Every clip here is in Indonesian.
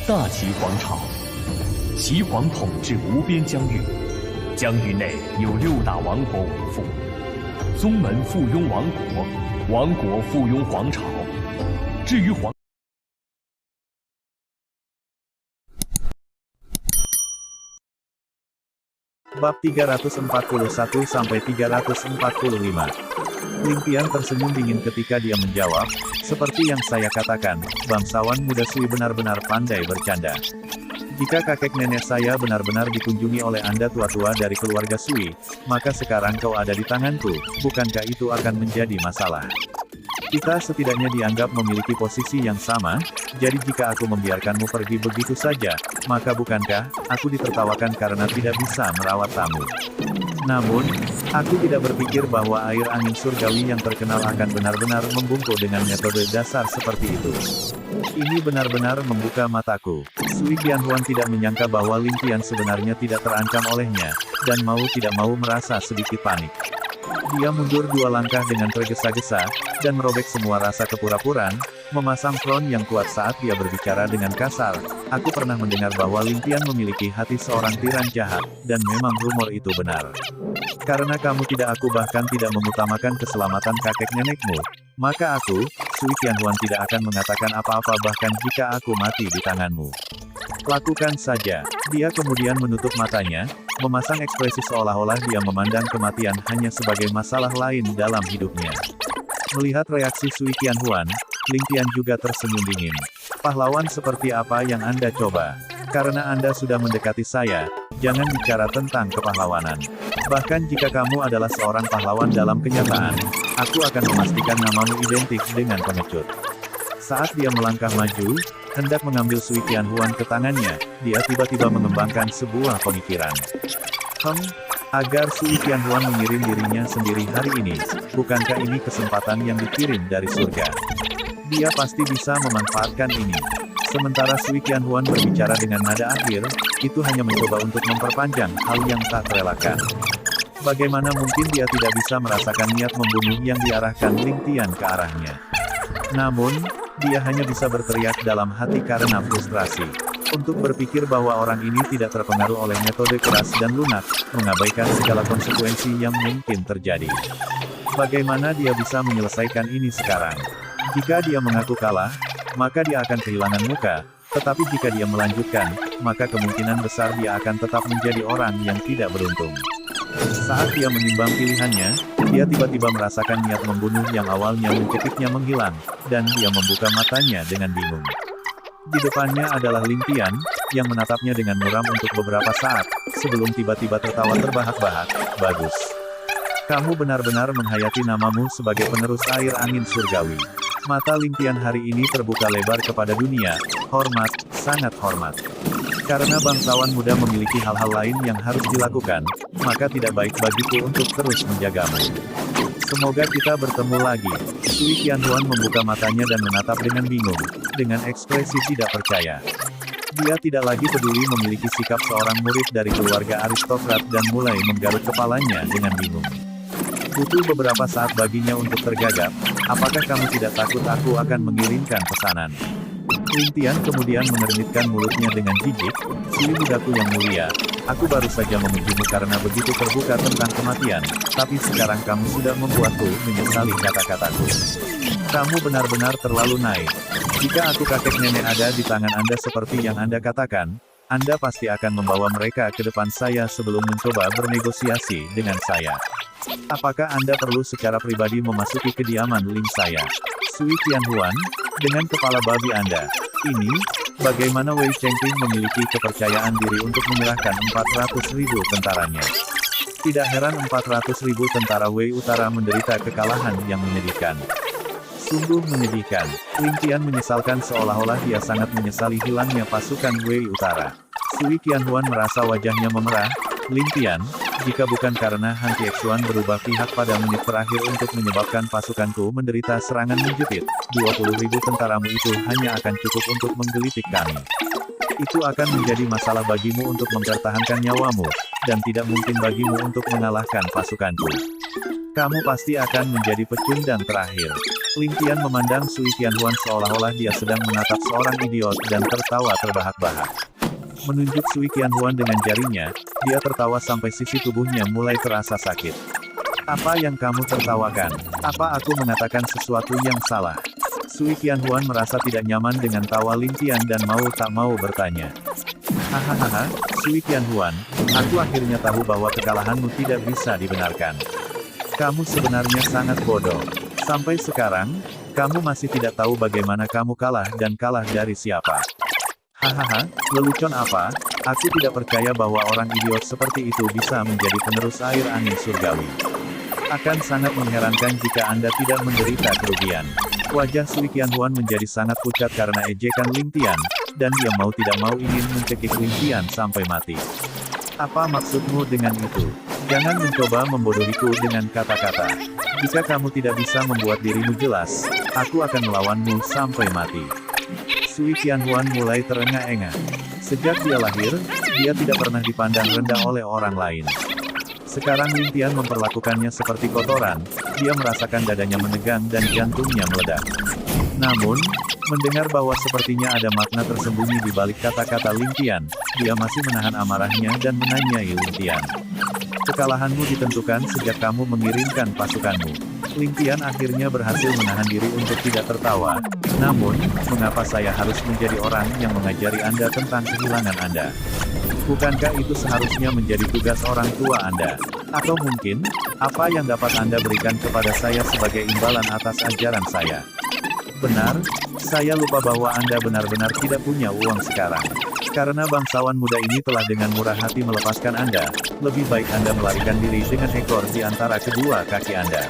大齐皇朝，齐皇统治无边疆域，疆域内有6大王国为父，宗门附庸王国，王国附庸皇朝。至于皇 Bab 341-345. Ling tersenyum dingin ketika dia menjawab, seperti yang saya katakan, bangsawan muda Sui benar-benar pandai bercanda. Jika kakek nenek saya benar-benar dikunjungi oleh Anda tua-tua dari keluarga Sui, maka sekarang kau ada di tanganku, bukankah itu akan menjadi masalah? Kita setidaknya dianggap memiliki posisi yang sama, jadi jika aku membiarkanmu pergi begitu saja, maka bukankah aku ditertawakan karena tidak bisa merawat tamu? Namun, aku tidak berpikir bahwa air angin surgawi yang terkenal akan benar-benar membungkuk dengan metode dasar seperti itu. Ini benar-benar membuka mataku. Sui Qianhuan tidak menyangka bahwa Ling Qian sebenarnya tidak terancam olehnya, dan mau tidak mau merasa sedikit panik. Dia mundur 2 langkah dengan tergesa-gesa, dan merobek semua rasa kepura-puraan, memasang front yang kuat saat dia berbicara dengan kasar. Aku pernah mendengar bahwa Ling Qian memiliki hati seorang tiran jahat, dan memang rumor itu benar. Karena kamu aku bahkan tidak mengutamakan keselamatan kakek nenekmu, maka aku, Sui Qianhuan tidak akan mengatakan apa-apa bahkan jika aku mati di tanganmu. Lakukan saja. Dia kemudian menutup matanya, memasang ekspresi seolah-olah dia memandang kematian hanya sebagai masalah lain dalam hidupnya. Melihat reaksi Sui Qianhuan, Ling Qian juga tersenyum dingin. Pahlawan seperti apa yang Anda coba? Karena Anda sudah mendekati saya, jangan bicara tentang kepahlawanan. Bahkan jika kamu adalah seorang pahlawan dalam kenyataan, aku akan memastikan namamu identik dengan pengecut. Saat dia melangkah maju, hendak mengambil Sui Qianhuan ke tangannya, dia tiba-tiba mengembangkan sebuah pemikiran. Agar Sui Qianhuan mengirim dirinya sendiri hari ini, bukankah ini kesempatan yang dikirim dari surga? Dia pasti bisa memanfaatkan ini. Sementara Sui Qianhuan berbicara dengan nada akhir, itu hanya mencoba untuk memperpanjang hal yang tak terelakkan. Bagaimana mungkin dia tidak bisa merasakan niat membunuh yang diarahkan Ling Qian ke arahnya? Namun, dia hanya bisa berteriak dalam hati karena frustrasi. Untuk berpikir bahwa orang ini tidak terpengaruh oleh metode keras dan lunak, mengabaikan segala konsekuensi yang mungkin terjadi. Bagaimana dia bisa menyelesaikan ini sekarang? Jika dia mengaku kalah, maka dia akan kehilangan muka, tetapi jika dia melanjutkan, maka kemungkinan besar dia akan tetap menjadi orang yang tidak beruntung. Saat dia menimbang pilihannya, dia tiba-tiba merasakan niat membunuh yang awalnya mencekiknya menghilang, dan dia membuka matanya dengan bingung. Di depannya adalah Ling Qian, yang menatapnya dengan muram untuk beberapa saat, sebelum tiba-tiba tertawa terbahak-bahak. Bagus. Kamu benar-benar menghayati namamu sebagai penerus air angin surgawi. Mata Ling Qian hari ini terbuka lebar kepada dunia. Hormat, sangat hormat. Karena bangsawan muda memiliki hal-hal lain yang harus dilakukan, maka tidak baik bagiku untuk terus menjagamu. Semoga kita bertemu lagi. Sui Qianhuan membuka matanya dan menatap dengan bingung, dengan ekspresi tidak percaya. Dia tidak lagi peduli memiliki sikap seorang murid dari keluarga aristokrat dan mulai menggaruk kepalanya dengan bingung. Butuh beberapa saat baginya untuk tergagap. Apakah kamu tidak takut aku akan mengirimkan pesanan? Ling Qian kemudian mengernyitkan mulutnya dengan jijik. Sui mudaku yang mulia, aku baru saja memujimu karena begitu terbuka tentang kematian, tapi sekarang kamu sudah membuatku menyesali kata-kataku. Kamu benar-benar terlalu naif. Jika aku kakek nenek ada di tangan Anda seperti yang Anda katakan, Anda pasti akan membawa mereka ke depan saya sebelum mencoba bernegosiasi dengan saya. Apakah Anda perlu secara pribadi memasuki kediaman Ling saya? Sui Qianhuan, dengan kepala babi Anda, ini, bagaimana Wei Chengqing memiliki kepercayaan diri untuk menyerahkan 400.000 tentaranya? Tidak heran 400.000 tentara Wei Utara menderita kekalahan yang menyedihkan. Sungguh menyedihkan. Ling Qian menyesalkan seolah-olah dia sangat menyesali hilangnya pasukan Wei Utara. Sui Qianhuan merasa wajahnya memerah. Ling Qian, jika bukan karena Han Tiexuan berubah pihak pada menit terakhir untuk menyebabkan pasukanku menderita serangan menjepit, 20.000 tentaramu itu hanya akan cukup untuk menggelitik kami. Itu akan menjadi masalah bagimu untuk mempertahankan nyawamu, dan tidak mungkin bagimu untuk mengalahkan pasukanku. Kamu pasti akan menjadi pecundang terakhir. Ling Tian memandang Sui Qianhuan seolah-olah dia sedang menatap seorang idiot dan tertawa terbahak-bahak. Menunjuk Sui Qianhuan dengan jarinya, dia tertawa sampai sisi tubuhnya mulai terasa sakit. Apa yang kamu tertawakan? Apa aku mengatakan sesuatu yang salah? Sui Qianhuan merasa tidak nyaman dengan tawa Ling Tian dan mau tak mau bertanya. Hahaha, Sui Qianhuan, aku akhirnya tahu bahwa kekalahanmu tidak bisa dibenarkan. Kamu sebenarnya sangat bodoh. Sampai sekarang, kamu masih tidak tahu bagaimana kamu kalah dan kalah dari siapa. Hahaha, lelucon apa? Aku tidak percaya bahwa orang idiot seperti itu bisa menjadi penerus air angin surgawi. Akan sangat mengherankan jika Anda tidak menderita kerugian. Wajah Sui Qianhuan menjadi sangat pucat karena ejekan Ling Tian, dan dia mau tidak mau ingin mencekik Ling Tian sampai mati. Apa maksudmu dengan itu? Jangan mencoba membodohiku dengan kata-kata. Jika kamu tidak bisa membuat dirimu jelas, aku akan melawanmu sampai mati. Sui Qianhuan mulai terengah-engah. Sejak dia lahir, dia tidak pernah dipandang rendah oleh orang lain. Sekarang Ling Tian memperlakukannya seperti kotoran, dia merasakan dadanya menegang dan jantungnya meledak. Namun, mendengar bahwa sepertinya ada makna tersembunyi di balik kata-kata Ling Tian, dia masih menahan amarahnya dan menanyai Ling Tian. Kekalahanmu ditentukan sejak kamu mengirimkan pasukanmu. Ling Tian akhirnya berhasil menahan diri untuk tidak tertawa. Namun, mengapa saya harus menjadi orang yang mengajari Anda tentang kehilangan Anda? Bukankah itu seharusnya menjadi tugas orang tua Anda? Atau mungkin, apa yang dapat Anda berikan kepada saya sebagai imbalan atas ajaran saya? Benar, saya lupa bahwa Anda benar-benar tidak punya uang sekarang. Karena bangsawan muda ini telah dengan murah hati melepaskan Anda, lebih baik Anda melarikan diri dengan ekor di antara kedua kaki Anda.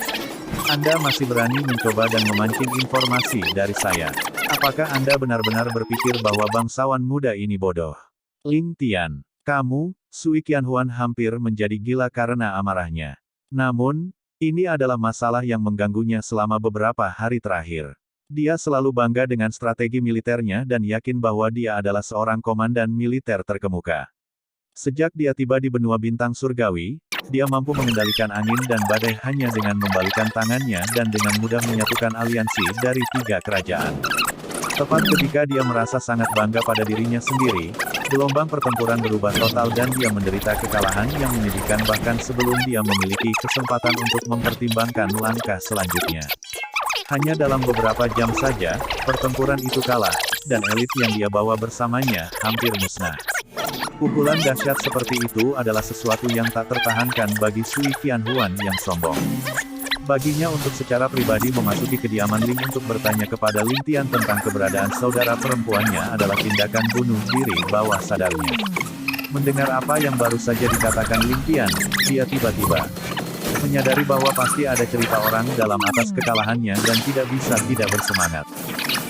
Anda masih berani mencoba dan memancing informasi dari saya. Apakah Anda benar-benar berpikir bahwa bangsawan muda ini bodoh? Ling Tian, kamu, Sui Qianhuan hampir menjadi gila karena amarahnya. Namun, ini adalah masalah yang mengganggunya selama beberapa hari terakhir. Dia selalu bangga dengan strategi militernya dan yakin bahwa dia adalah seorang komandan militer terkemuka. Sejak dia tiba di benua bintang surgawi, dia mampu mengendalikan angin dan badai hanya dengan membalikan tangannya dan dengan mudah menyatukan aliansi dari 3 kerajaan. Tepat ketika dia merasa sangat bangga pada dirinya sendiri, gelombang pertempuran berubah total dan dia menderita kekalahan yang menyedihkan bahkan sebelum dia memiliki kesempatan untuk mempertimbangkan langkah selanjutnya. Hanya dalam beberapa jam saja, pertempuran itu kalah, dan elit yang dia bawa bersamanya hampir musnah. Pukulan dahsyat seperti itu adalah sesuatu yang tak tertahankan bagi Sui Qianhuan yang sombong. Baginya untuk secara pribadi memasuki kediaman Ling untuk bertanya kepada Ling Tian tentang keberadaan saudara perempuannya adalah tindakan bunuh diri bawah sadarnya. Mendengar apa yang baru saja dikatakan Ling Tian, dia tiba-tiba menyadari bahwa pasti ada cerita orang dalam atas kekalahannya dan tidak bisa tidak bersemangat.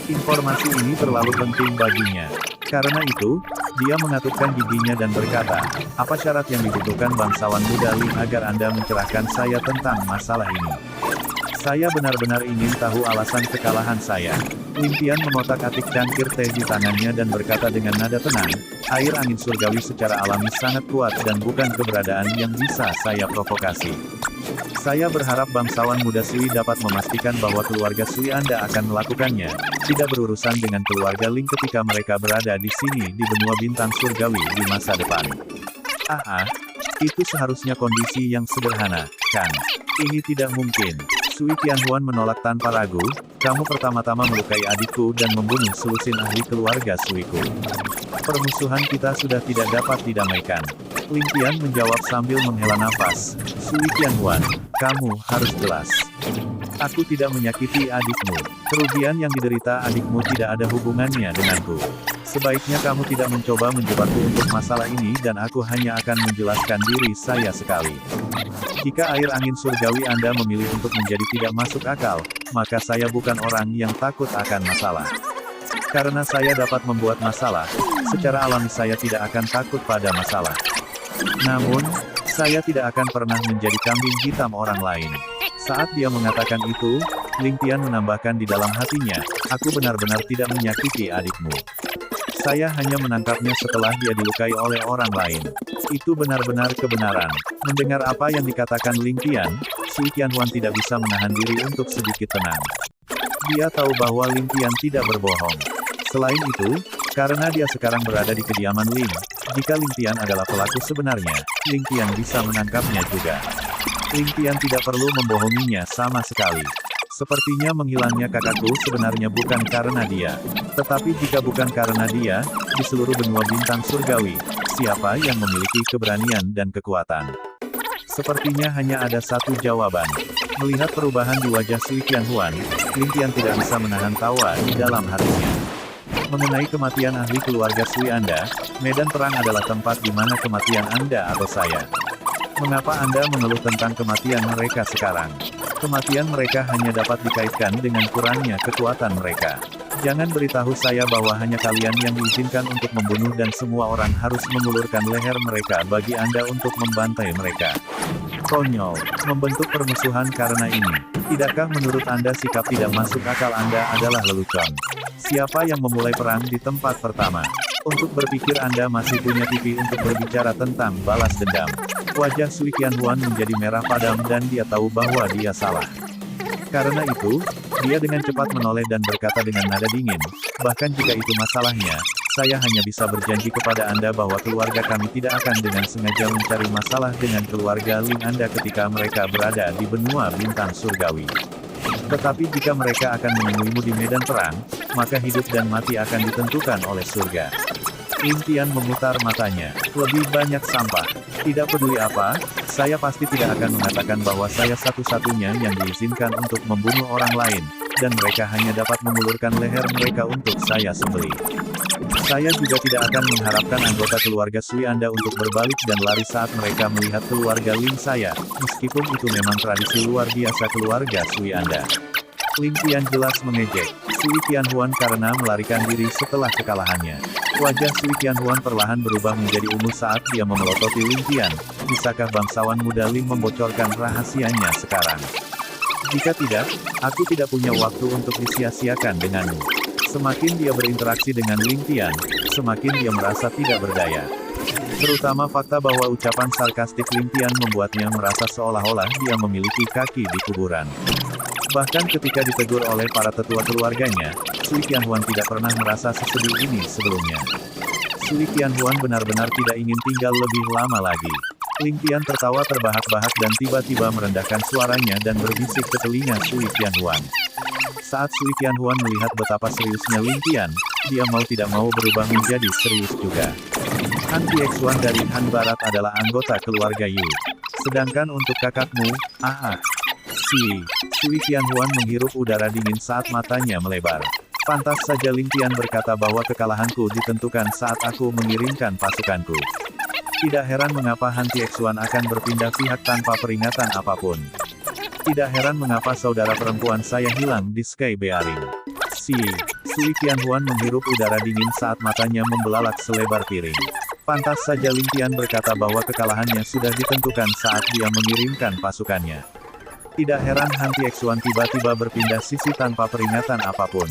Informasi ini terlalu penting baginya. Karena itu, dia mengatupkan giginya dan berkata, apa syarat yang dibutuhkan bangsawan muda Ling agar Anda mencerahkan saya tentang masalah ini? Saya benar-benar ingin tahu alasan kekalahan saya. Ling Tian memotak-atik cangkir teh di tangannya dan berkata dengan nada tenang, air angin surgawi secara alami sangat kuat dan bukan keberadaan yang bisa saya provokasi. Saya berharap bangsawan muda Sui dapat memastikan bahwa keluarga Sui Anda akan melakukannya, tidak berurusan dengan keluarga Ling ketika mereka berada di sini di benua bintang surgawi di masa depan. Itu seharusnya kondisi yang sederhana, kan? Ini tidak mungkin. Sui Qianhuan menolak tanpa ragu, kamu pertama-tama melukai adikku dan membunuh selusin ahli keluarga Suiku. Permusuhan kita sudah tidak dapat didamaikan. Ling Tian menjawab sambil menghela nafas, Sui Qianhuan, kamu harus jelas. Aku tidak menyakiti adikmu. Kerugian yang diderita adikmu tidak ada hubungannya denganku. Sebaiknya kamu tidak mencoba menjebakku untuk masalah ini dan aku hanya akan menjelaskan diri saya sekali. Jika air angin surgawi Anda memilih untuk menjadi tidak masuk akal, maka saya bukan orang yang takut akan masalah. Karena saya dapat membuat masalah, secara alami saya tidak akan takut pada masalah. Namun, saya tidak akan pernah menjadi kambing hitam orang lain. Saat dia mengatakan itu, Ling Tian menambahkan di dalam hatinya, aku benar-benar tidak menyakiti adikmu. Saya hanya menangkapnya setelah dia dilukai oleh orang lain. Itu benar-benar kebenaran. Mendengar apa yang dikatakan Ling Tian, Sui Qianhuan tidak bisa menahan diri untuk sedikit tenang. Dia tahu bahwa Ling Qian tidak berbohong. Selain itu, karena dia sekarang berada di kediaman Ling, jika Ling Qian adalah pelaku sebenarnya, Ling Qian bisa menangkapnya juga. Ling Qian tidak perlu membohonginya sama sekali. Sepertinya menghilangnya kakakku sebenarnya bukan karena dia. Tetapi jika bukan karena dia, di seluruh benua bintang surgawi, siapa yang memiliki keberanian dan kekuatan? Sepertinya hanya ada satu jawaban. Melihat perubahan di wajah Sui Qianhuan, Ling Qian tidak bisa menahan tawa di dalam hatinya. Mengenai kematian ahli keluarga Sui Anda, medan perang adalah tempat di mana kematian Anda atau saya. Mengapa Anda mengeluh tentang kematian mereka sekarang? Kematian mereka hanya dapat dikaitkan dengan kurangnya kekuatan mereka. Jangan beritahu saya bahwa hanya kalian yang diizinkan untuk membunuh dan semua orang harus mengulurkan leher mereka bagi Anda untuk membantai mereka. Konyol, membentuk permusuhan karena ini. Tidakkah menurut Anda sikap tidak masuk akal Anda adalah lelucon? Siapa yang memulai perang di tempat pertama? Untuk berpikir Anda masih punya pipi untuk berbicara tentang balas dendam. Wajah Sui Qianhuan menjadi merah padam dan dia tahu bahwa dia salah. Karena itu, dia dengan cepat menoleh dan berkata dengan nada dingin, bahkan jika itu masalahnya, saya hanya bisa berjanji kepada Anda bahwa keluarga kami tidak akan dengan sengaja mencari masalah dengan keluarga Ling Anda ketika mereka berada di benua bintang surgawi. Tetapi jika mereka akan menemuimu di medan perang, maka hidup dan mati akan ditentukan oleh surga. Ling Qian memutar matanya. Lebih banyak sampah. Tidak peduli apa, saya pasti tidak akan mengatakan bahwa saya satu-satunya yang diizinkan untuk membunuh orang lain, dan mereka hanya dapat mengulurkan leher mereka untuk saya sembelih. Saya juga tidak akan mengharapkan anggota keluarga Sui Anda untuk berbalik dan lari saat mereka melihat keluarga Ling saya, meskipun itu memang tradisi luar biasa keluarga Sui Anda. Ling Qian jelas mengejek Sui Qianhuan karena melarikan diri setelah kekalahannya. Wajah Sui Qianhuan perlahan berubah menjadi ungu saat dia memelototi Ling Qian. Bisakah bangsawan muda Ling membocorkan rahasianya sekarang? Jika tidak, aku tidak punya waktu untuk disia-siakan denganmu. Semakin dia berinteraksi dengan Ling Qian, semakin dia merasa tidak berdaya. Terutama fakta bahwa ucapan sarkastik Ling Qian membuatnya merasa seolah-olah dia memiliki kaki di kuburan. Bahkan ketika ditegur oleh para tetua keluarganya, Sui Qianhuan tidak pernah merasa sesedih ini sebelumnya. Sui Qianhuan benar-benar tidak ingin tinggal lebih lama lagi. Ling Qian tertawa terbahak-bahak dan tiba-tiba merendahkan suaranya dan berbisik ke telinga Sui Qianhuan. Saat Sui Qianhuan melihat betapa seriusnya Ling Qian, dia mau tidak mau berubah menjadi serius juga. Han Tiexuan dari Han Barat adalah anggota keluarga Yu. Sedangkan untuk kakakmu, Sui Qianhuan menghirup udara dingin saat matanya melebar. Pantas saja Ling Qian berkata bahwa kekalahanku ditentukan saat aku mengirimkan pasukanku. Tidak heran mengapa Han Tiexuan akan berpindah pihak tanpa peringatan apapun. Tidak heran mengapa saudara perempuan saya hilang di Sky Bearing. Sui Qianhuan menghirup udara dingin saat matanya membelalak selebar piring. Pantas saja Ling Qian berkata bahwa kekalahannya sudah ditentukan saat dia mengirimkan pasukannya. Tidak heran Han Tiexuan tiba-tiba berpindah sisi tanpa peringatan apapun.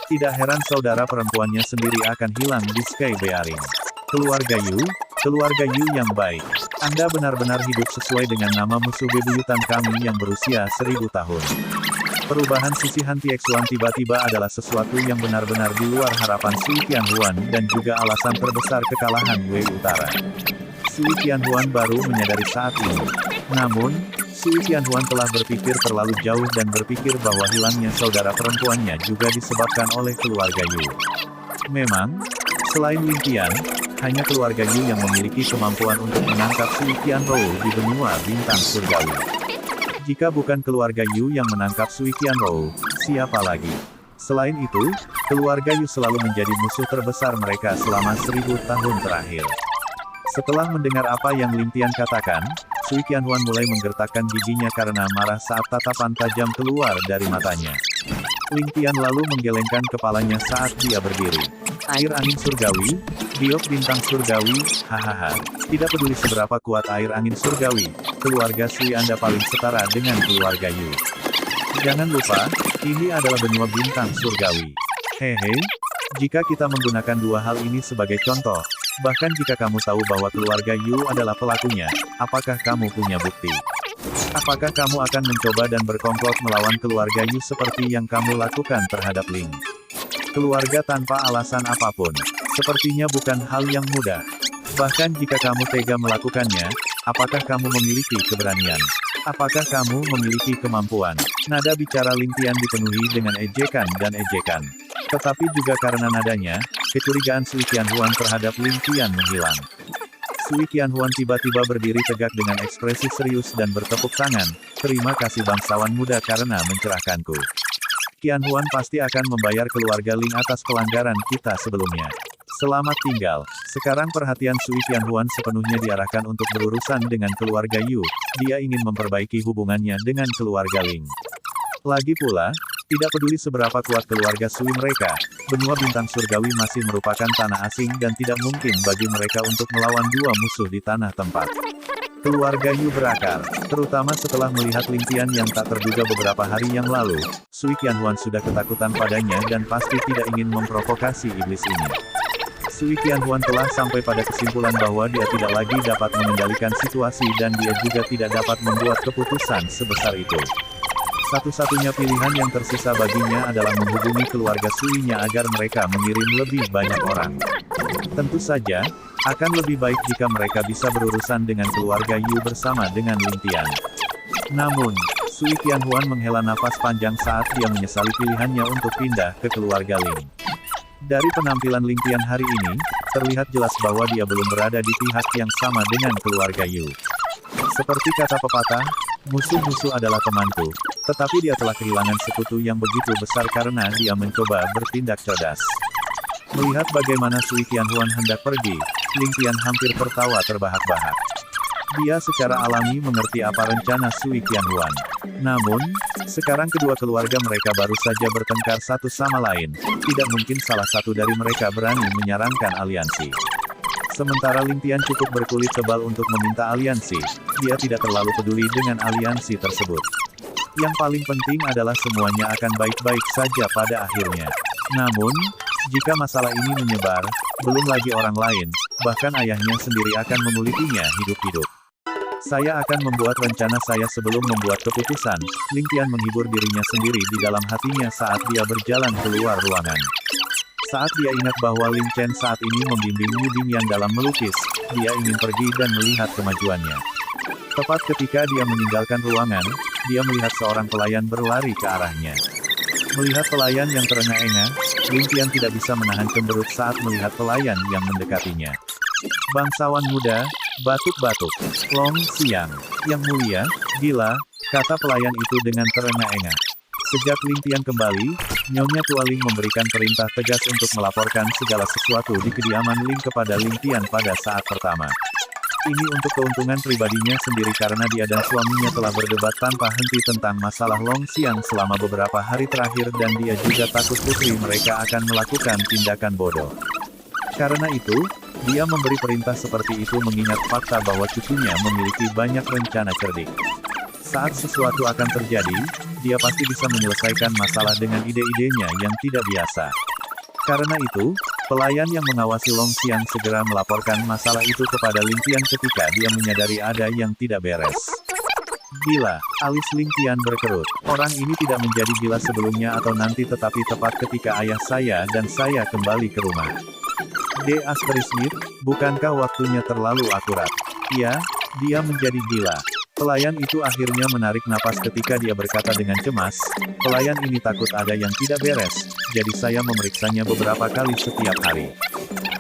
Tidak heran saudara perempuannya sendiri akan hilang di Sky Bearing. Keluarga Yu yang baik. Anda benar-benar hidup sesuai dengan nama musuh bebuyutan kami yang berusia 1000 tahun. Perubahan sisi Han Tiexuan tiba-tiba adalah sesuatu yang benar-benar di luar harapan Sui Qianhuan dan juga alasan terbesar kekalahan Wei Utara. Sui Qianhuan baru menyadari saat ini. Namun, Sui Qianhuan telah berpikir terlalu jauh dan berpikir bahwa hilangnya saudara perempuannya juga disebabkan oleh keluarga Yu. Memang, selain Ling Qian, hanya keluarga Yu yang memiliki kemampuan untuk menangkap Sui Qianrou di benua bintang surgawi. Jika bukan keluarga Yu yang menangkap Sui Qianrou, siapa lagi? Selain itu, keluarga Yu selalu menjadi musuh terbesar mereka selama 1000 tahun terakhir. Setelah mendengar apa yang Ling Qian katakan, Sui Qianhuan mulai menggertakkan giginya karena marah saat tatapan tajam keluar dari matanya. Ling Qian lalu menggelengkan kepalanya saat dia berdiri. Air angin surgawi, biok bintang surgawi, hahaha. Tidak peduli seberapa kuat air angin surgawi, keluarga Sui Anda paling setara dengan keluarga Yu. Jangan lupa, ini adalah benua bintang surgawi. Hehe, jika kita menggunakan dua hal ini sebagai contoh, bahkan jika kamu tahu bahwa keluarga Yu adalah pelakunya, apakah kamu punya bukti? Apakah kamu akan mencoba dan berkomplot melawan keluarga Yu seperti yang kamu lakukan terhadap Ling? Keluarga tanpa alasan apapun. Sepertinya bukan hal yang mudah. Bahkan jika kamu tega melakukannya, apakah kamu memiliki keberanian? Apakah kamu memiliki kemampuan? Nada bicara Ling Tian dipenuhi dengan ejekan dan ejekan. Tetapi juga karena nadanya, kecurigaan Sui Qianhuan terhadap Ling Tian menghilang. Sui Qianhuan tiba-tiba berdiri tegak dengan ekspresi serius dan bertepuk tangan. Terima kasih bangsawan muda karena mencerahkanku. Qianhuan pasti akan membayar keluarga Ling atas pelanggaran kita sebelumnya. Selamat tinggal. Sekarang perhatian Sui Qianhuan sepenuhnya diarahkan untuk berurusan dengan keluarga Yu. Dia ingin memperbaiki hubungannya dengan keluarga Ling. Lagi pula, tidak peduli seberapa kuat keluarga Sui mereka, benua bintang surgawi masih merupakan tanah asing dan tidak mungkin bagi mereka untuk melawan dua musuh di tanah tempat. Keluarga Yu berakar, terutama setelah melihat Ling Tian yang tak terduga beberapa hari yang lalu. Sui Qianhuan sudah ketakutan padanya dan pasti tidak ingin memprovokasi iblis ini. Sui Qianhuan telah sampai pada kesimpulan bahwa dia tidak lagi dapat mengendalikan situasi dan dia juga tidak dapat membuat keputusan sebesar itu. Satu-satunya pilihan yang tersisa baginya adalah menghubungi keluarga Sui-nya agar mereka mengirim lebih banyak orang. Tentu saja, akan lebih baik jika mereka bisa berurusan dengan keluarga Yu bersama dengan Ling Tian. Namun, Sui Qianhuan menghela nafas panjang saat dia menyesali pilihannya untuk pindah ke keluarga Ling. Dari penampilan Ling Tian hari ini, terlihat jelas bahwa dia belum berada di pihak yang sama dengan keluarga Yu. Seperti kata pepatah, musuh-musuh adalah temanku, tetapi dia telah kehilangan sekutu yang begitu besar karena dia mencoba bertindak cerdas. Melihat bagaimana Sui Qianhuan hendak pergi, Ling Tian hampir tertawa terbahak-bahak. Dia secara alami mengerti apa rencana Sui Qianhuan. Namun, sekarang kedua keluarga mereka baru saja bertengkar satu sama lain, tidak mungkin salah satu dari mereka berani menyarankan aliansi. Sementara Ling Tian cukup berkulit tebal untuk meminta aliansi, dia tidak terlalu peduli dengan aliansi tersebut. Yang paling penting adalah semuanya akan baik-baik saja pada akhirnya. Namun, jika masalah ini menyebar, belum lagi orang lain, bahkan ayahnya sendiri akan memilikinya hidup-hidup. Saya akan membuat rencana saya sebelum membuat keputusan. Ling Tian menghibur dirinya sendiri di dalam hatinya saat dia berjalan keluar ruangan. Saat dia ingat bahwa Ling Chen saat ini membimbing Yu Bingyan dalam melukis, dia ingin pergi dan melihat kemajuannya. Tepat ketika dia meninggalkan ruangan, dia melihat seorang pelayan berlari ke arahnya. Melihat pelayan yang terengah-engah, Ling Tian tidak bisa menahan cemberut saat melihat pelayan yang mendekatinya. Bangsawan muda, batuk-batuk. Long Xiang, yang mulia, gila, kata pelayan itu dengan terengah-engah. Sejak Ling Tian kembali, Nyonya Tua Ling memberikan perintah tegas untuk melaporkan segala sesuatu di kediaman Ling kepada Ling Tian pada saat pertama. Ini untuk keuntungan pribadinya sendiri karena dia dan suaminya telah berdebat tanpa henti tentang masalah Long Xiang selama beberapa hari terakhir dan dia juga takut putri mereka akan melakukan tindakan bodoh. Karena itu, dia memberi perintah seperti itu mengingat fakta bahwa cucunya memiliki banyak rencana cerdik. Saat sesuatu akan terjadi, dia pasti bisa menyelesaikan masalah dengan ide-idenya yang tidak biasa. Karena itu, pelayan yang mengawasi Long Xiang segera melaporkan masalah itu kepada Ling Tian ketika dia menyadari ada yang tidak beres. Gila, alis Ling Tian berkerut. Orang ini tidak menjadi gila sebelumnya atau nanti tetapi tepat ketika ayah saya dan saya kembali ke rumah. *Smith, bukankah waktunya terlalu akurat? Ya, dia menjadi gila. Pelayan itu akhirnya menarik napas ketika dia berkata dengan cemas, pelayan ini takut ada yang tidak beres, jadi saya memeriksanya beberapa kali setiap hari.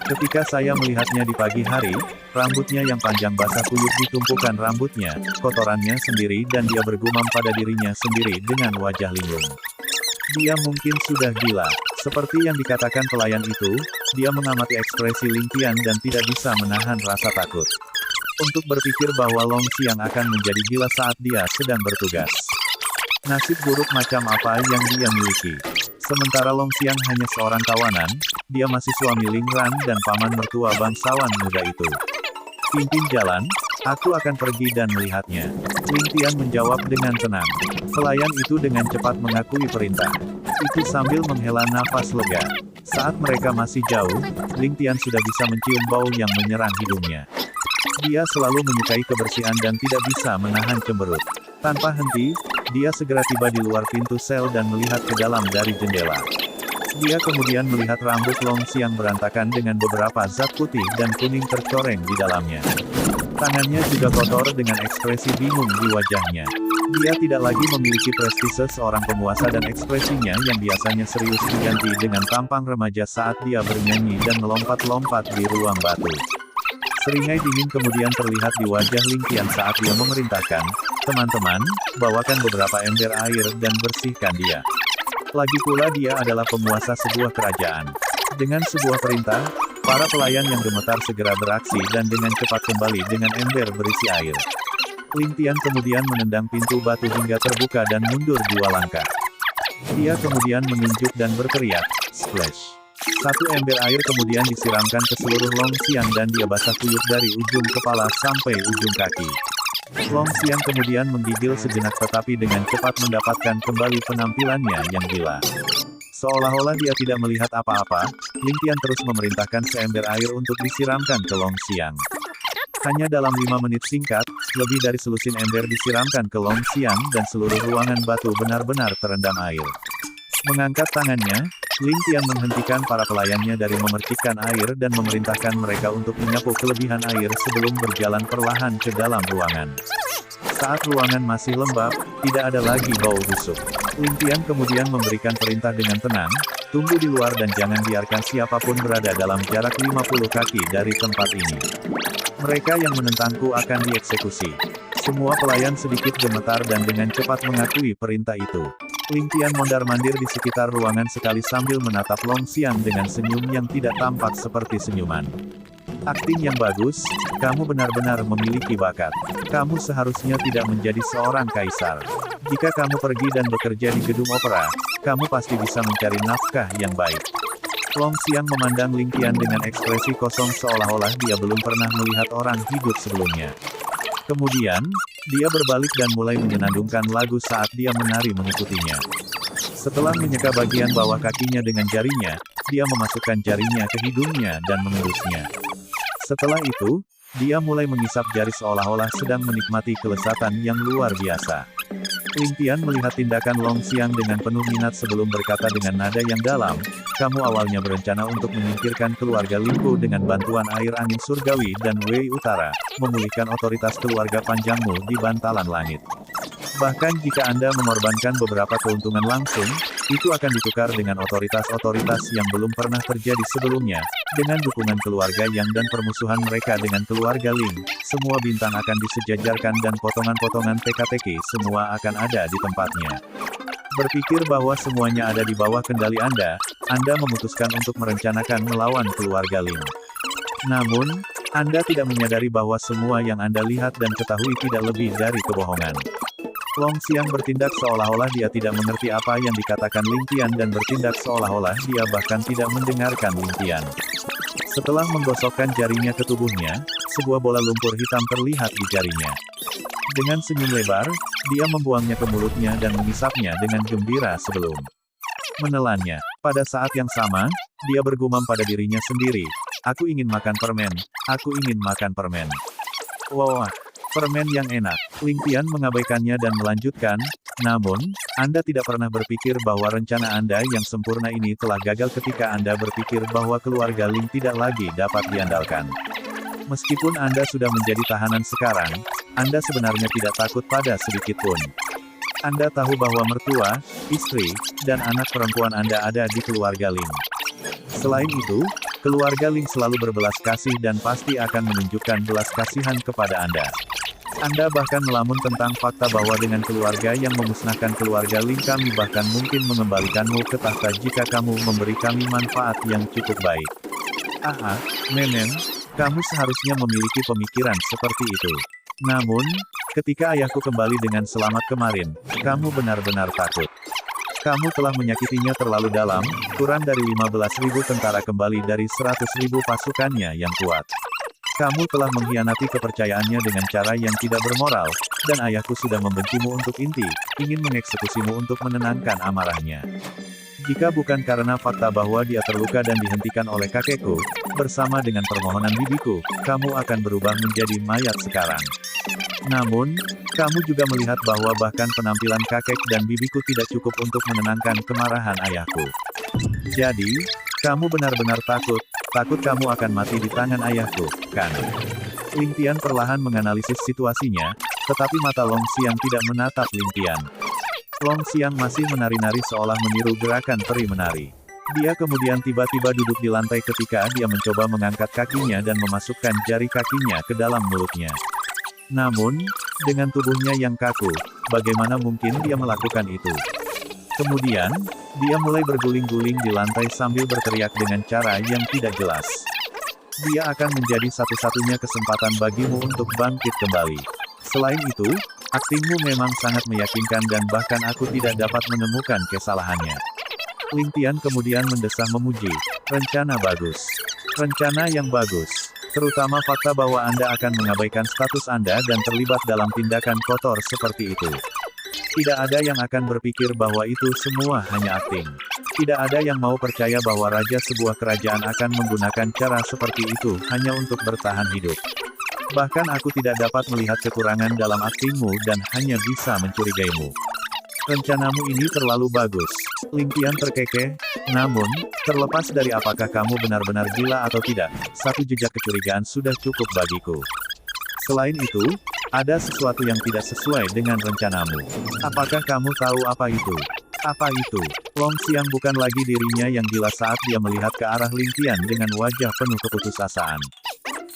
Ketika saya melihatnya di pagi hari, rambutnya yang panjang basah kuyup di tumpukan rambutnya, kotorannya sendiri dan dia bergumam pada dirinya sendiri dengan wajah linglung. Dia mungkin sudah gila. Seperti yang dikatakan pelayan itu, dia mengamati ekspresi Ling Tian dan tidak bisa menahan rasa takut. Untuk berpikir bahwa Long Xiang akan menjadi gila saat dia sedang bertugas. Nasib buruk macam apa yang dia miliki. Sementara Long Xiang hanya seorang tawanan, dia masih suami Ling Ran dan paman mertua bangsawan muda itu. Pimpin jalan, aku akan pergi dan melihatnya. Ling Tian menjawab dengan tenang. Pelayan itu dengan cepat mengakui perintah. Itu sambil menghela nafas lega. Saat mereka masih jauh, Ling Tian sudah bisa mencium bau yang menyerang hidungnya. Dia selalu menyukai kebersihan dan tidak bisa menahan cemberut. Tanpa henti, dia segera tiba di luar pintu sel dan melihat ke dalam dari jendela. Dia kemudian melihat rambut Long Xiang berantakan dengan beberapa zat putih dan kuning tercoreng di dalamnya. Tangannya juga kotor dengan ekspresi bingung di wajahnya. Dia tidak lagi memiliki prestise seorang penguasa dan ekspresinya yang biasanya serius diganti dengan tampang remaja saat dia bernyanyi dan melompat-lompat di ruang batu. Seringai dingin kemudian terlihat di wajah Ling Qian saat dia memerintahkan, "Teman-teman, bawakan beberapa ember air dan bersihkan dia." Lagi pula dia adalah penguasa sebuah kerajaan. Dengan sebuah perintah, para pelayan yang gemetar segera beraksi dan dengan cepat kembali dengan ember berisi air. Ling Qian kemudian menendang pintu batu hingga terbuka dan mundur 2 langkah. Dia kemudian menunjuk dan berteriak, "Splash!" Satu ember air kemudian disiramkan ke seluruh Long Xiang dan dia basah kuyup dari ujung kepala sampai ujung kaki. Long Xiang kemudian menggigil sejenak tetapi dengan cepat mendapatkan kembali penampilannya yang gila. Seolah-olah dia tidak melihat apa-apa, Ling Qian terus memerintahkan seember air untuk disiramkan ke Long Xiang. Hanya dalam 5 menit singkat, lebih dari selusin ember disiramkan ke Long Xiang dan seluruh ruangan batu benar-benar terendam air. Mengangkat tangannya, Ling Qian menghentikan para pelayannya dari memercikkan air dan memerintahkan mereka untuk menyapu kelebihan air sebelum berjalan perlahan ke dalam ruangan. Saat ruangan masih lembab, tidak ada lagi bau busuk. Ling Qian kemudian memberikan perintah dengan tenang, "Tunggu di luar dan jangan biarkan siapapun berada dalam jarak 50 kaki dari tempat ini. Mereka yang menentangku akan dieksekusi." Semua pelayan sedikit gemetar dan dengan cepat mengakui perintah itu. Ling Qian mondar-mandir di sekitar ruangan sekali sambil menatap Long Xiang dengan senyum yang tidak tampak seperti senyuman. "Akting yang bagus, kamu benar-benar memiliki bakat. Kamu seharusnya tidak menjadi seorang kaisar. Jika kamu pergi dan bekerja di gedung opera, kamu pasti bisa mencari nafkah yang baik." Long Xiang memandang Ling Qian dengan ekspresi kosong seolah-olah dia belum pernah melihat orang hidup sebelumnya. Kemudian, dia berbalik dan mulai menyenandungkan lagu saat dia menari mengikutinya. Setelah menyeka bagian bawah kakinya dengan jarinya, dia memasukkan jarinya ke hidungnya dan mengerusnya. Setelah itu, dia mulai mengisap jari seolah-olah sedang menikmati kelezatan yang luar biasa. Ling Qian melihat tindakan Long Xiang dengan penuh minat sebelum berkata dengan nada yang dalam, "Kamu awalnya berencana untuk menyingkirkan keluarga Lingku dengan bantuan air angin surgawi dan Wei Utara, memulihkan otoritas keluarga panjangmu di bantalan langit. Bahkan jika Anda mengorbankan beberapa keuntungan langsung, itu akan ditukar dengan otoritas-otoritas yang belum pernah terjadi sebelumnya, dengan dukungan keluarga Yang dan permusuhan mereka dengan keluarga Ling, semua bintang akan disejajarkan dan potongan-potongan teka-teki semua akan ada di tempatnya. Berpikir bahwa semuanya ada di bawah kendali Anda memutuskan untuk merencanakan melawan keluarga Ling. Namun, Anda tidak menyadari bahwa semua yang Anda lihat dan ketahui tidak lebih dari kebohongan." Long Xiang bertindak seolah-olah dia tidak mengerti apa yang dikatakan Ling Qian dan bertindak seolah-olah dia bahkan tidak mendengarkan Ling Qian. Setelah menggosokkan jarinya ke tubuhnya, sebuah bola lumpur hitam terlihat di jarinya. Dengan senyum lebar, dia membuangnya ke mulutnya dan mengisapnya dengan gembira sebelum menelannya. Pada saat yang sama, dia bergumam pada dirinya sendiri, "Aku ingin makan permen, aku ingin makan permen. Wah, permen yang enak." Ling Qian mengabaikannya dan melanjutkan, "Namun, Anda tidak pernah berpikir bahwa rencana Anda yang sempurna ini telah gagal ketika Anda berpikir bahwa keluarga Ling tidak lagi dapat diandalkan. Meskipun Anda sudah menjadi tahanan sekarang, Anda sebenarnya tidak takut pada sedikit pun. Anda tahu bahwa mertua, istri, dan anak perempuan Anda ada di keluarga Ling. Selain itu, keluarga Ling selalu berbelas kasih dan pasti akan menunjukkan belas kasihan kepada Anda. Anda bahkan melamun tentang fakta bahwa dengan keluarga yang memusnahkan keluarga Ling kami bahkan mungkin mengembalikanmu ke tahta jika kamu memberi kami manfaat yang cukup baik. Nenek, kamu seharusnya memiliki pemikiran seperti itu. Namun, ketika ayahku kembali dengan selamat kemarin, kamu benar-benar takut. Kamu telah menyakitinya terlalu dalam, kurang dari 15.000 tentara kembali dari 100.000 pasukannya yang kuat. Kamu telah mengkhianati kepercayaannya dengan cara yang tidak bermoral, dan ayahku sudah membencimu untuk inti, ingin mengeksekusimu untuk menenangkan amarahnya. Jika bukan karena fakta bahwa dia terluka dan dihentikan oleh kakekku, bersama dengan permohonan bibiku, kamu akan berubah menjadi mayat sekarang. Namun, kamu juga melihat bahwa bahkan penampilan kakek dan bibiku tidak cukup untuk menenangkan kemarahan ayahku. Jadi, kamu benar-benar takut kamu akan mati di tangan ayahku, kan? Ling Tian perlahan menganalisis situasinya, tetapi mata Long Xiang tidak menatap Ling Tian. Long Xiang masih menari-nari seolah meniru gerakan peri menari. Dia kemudian tiba-tiba duduk di lantai ketika dia mencoba mengangkat kakinya dan memasukkan jari kakinya ke dalam mulutnya. Namun, dengan tubuhnya yang kaku, bagaimana mungkin dia melakukan itu? Kemudian, dia mulai berguling-guling di lantai sambil berteriak dengan cara yang tidak jelas. Dia akan menjadi satu-satunya kesempatan bagimu untuk bangkit kembali. Selain itu, aktingmu memang sangat meyakinkan dan bahkan aku tidak dapat menemukan kesalahannya. Ling Tian kemudian mendesah memuji. Rencana bagus. Rencana yang bagus. Terutama fakta bahwa Anda akan mengabaikan status Anda dan terlibat dalam tindakan kotor seperti itu. Tidak ada yang akan berpikir bahwa itu semua hanya akting. Tidak ada yang mau percaya bahwa raja sebuah kerajaan akan menggunakan cara seperti itu hanya untuk bertahan hidup. Bahkan aku tidak dapat melihat kekurangan dalam aktingmu dan hanya bisa mencurigaimu. Rencanamu ini terlalu bagus. Ling Tian terkekeh, namun, terlepas dari apakah kamu benar-benar gila atau tidak, satu jejak kecurigaan sudah cukup bagiku. Selain itu, ada sesuatu yang tidak sesuai dengan rencanamu. Apakah kamu tahu apa itu? Apa itu? Long Xiang bukan lagi dirinya yang gila saat dia melihat ke arah Ling Tian dengan wajah penuh keputusasaan.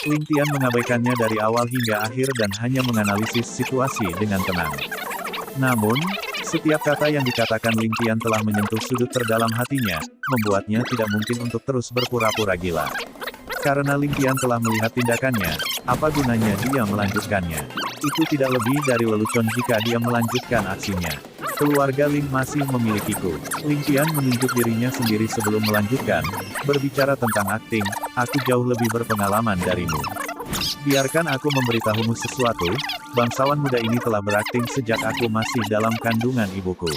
Ling Tian mengabaikannya dari awal hingga akhir dan hanya menganalisis situasi dengan tenang. Namun, setiap kata yang dikatakan Ling Tian telah menyentuh sudut terdalam hatinya, membuatnya tidak mungkin untuk terus berpura-pura gila. Karena Ling Tian telah melihat tindakannya, apa gunanya dia melanjutkannya? Itu tidak lebih dari lelucon jika dia melanjutkan aksinya. Keluarga Ling masih memilikiku. Ling Tian menunjuk dirinya sendiri sebelum melanjutkan, berbicara tentang akting, aku jauh lebih berpengalaman darimu. Biarkan aku memberitahumu sesuatu, bangsawan muda ini telah berakting sejak aku masih dalam kandungan ibuku.